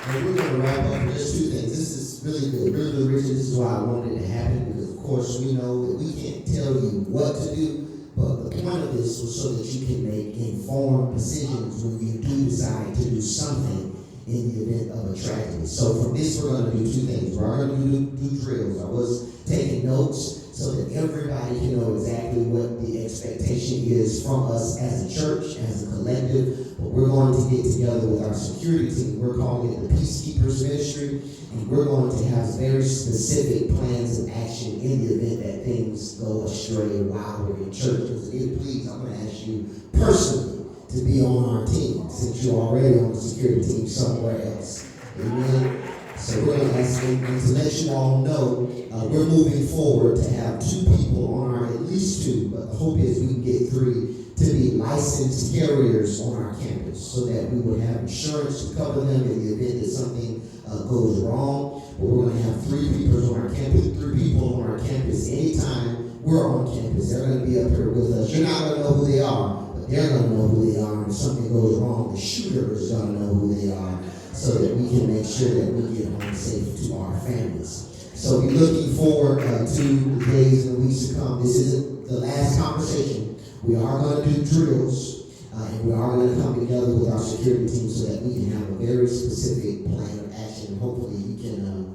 Speaker 9: And we're going to wrap up with just two things. This is really good, really rich. This is why I wanted it to happen, because of course we know that we can't tell you what to do, but the point of this was so that you can make informed decisions when you do decide to do something in the event of a tragedy. So from this, we're going to do two things. We're going to do drills. I was taking notes so that everybody can know exactly what the expectation is from us as a church, as a collective. But we're going to get together with our security team. We're calling it the Peacekeepers Ministry, and we're going to have very specific plans of action in the event that things go astray while we're in church. Because please, I'm going to ask you personally to be on our team, since you're already on the security team somewhere else. Amen. So we're going to ask them to let you all know we're moving forward to have 2 people on our, at least 2, but the hope is we can get 3 to be licensed carriers on our campus so that we would have insurance to cover them in the event that something goes wrong. But we're going to have 3 people on our campus, 3 people on our campus anytime we're on campus. They're going to be up here with us. You're not going to know who they are, but they're going to know who they are. And if something goes wrong, the shooter is going to know who they are, so that we can make sure that we get home safe to our families. So we're looking forward to the days and the weeks to come. This isn't the last conversation. We are going to do drills, and we are going to come together with our security team so that we can have a very specific plan of action. Hopefully you can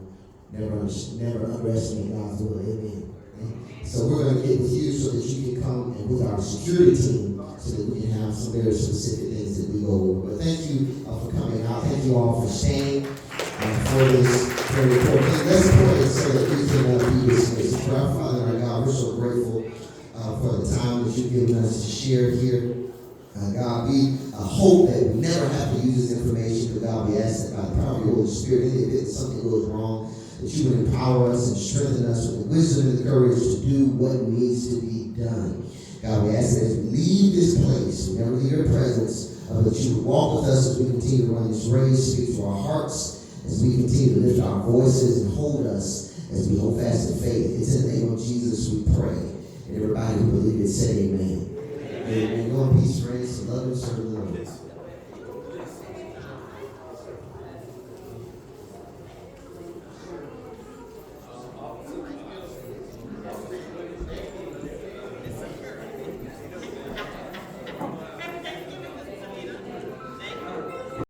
Speaker 9: never underestimate God's will. Amen. So we're going to get with you so that you can come and with our security team so that we can have some very specific things that we go over. But thank you for coming out. Thank you all for staying for this very important thing. Let's pray so that we can be dismissed. Our Father and our God, we're so grateful for the time that you've given us to share here. God, we hope that we never have to use this information, but God, we ask that by the power of your Holy Spirit, if something goes wrong, that you would empower us and strengthen us with the wisdom and the courage to do what needs to be done. God, we ask that as we leave this place, we never leave your presence, that you would walk with us as we continue to run this race, speak to our hearts, as we continue to lift our voices and hold us as we hold fast in faith. It's in the name of Jesus we pray. And everybody who believes it, say amen. Amen. Go in peace, friends. Love and serve the Lord.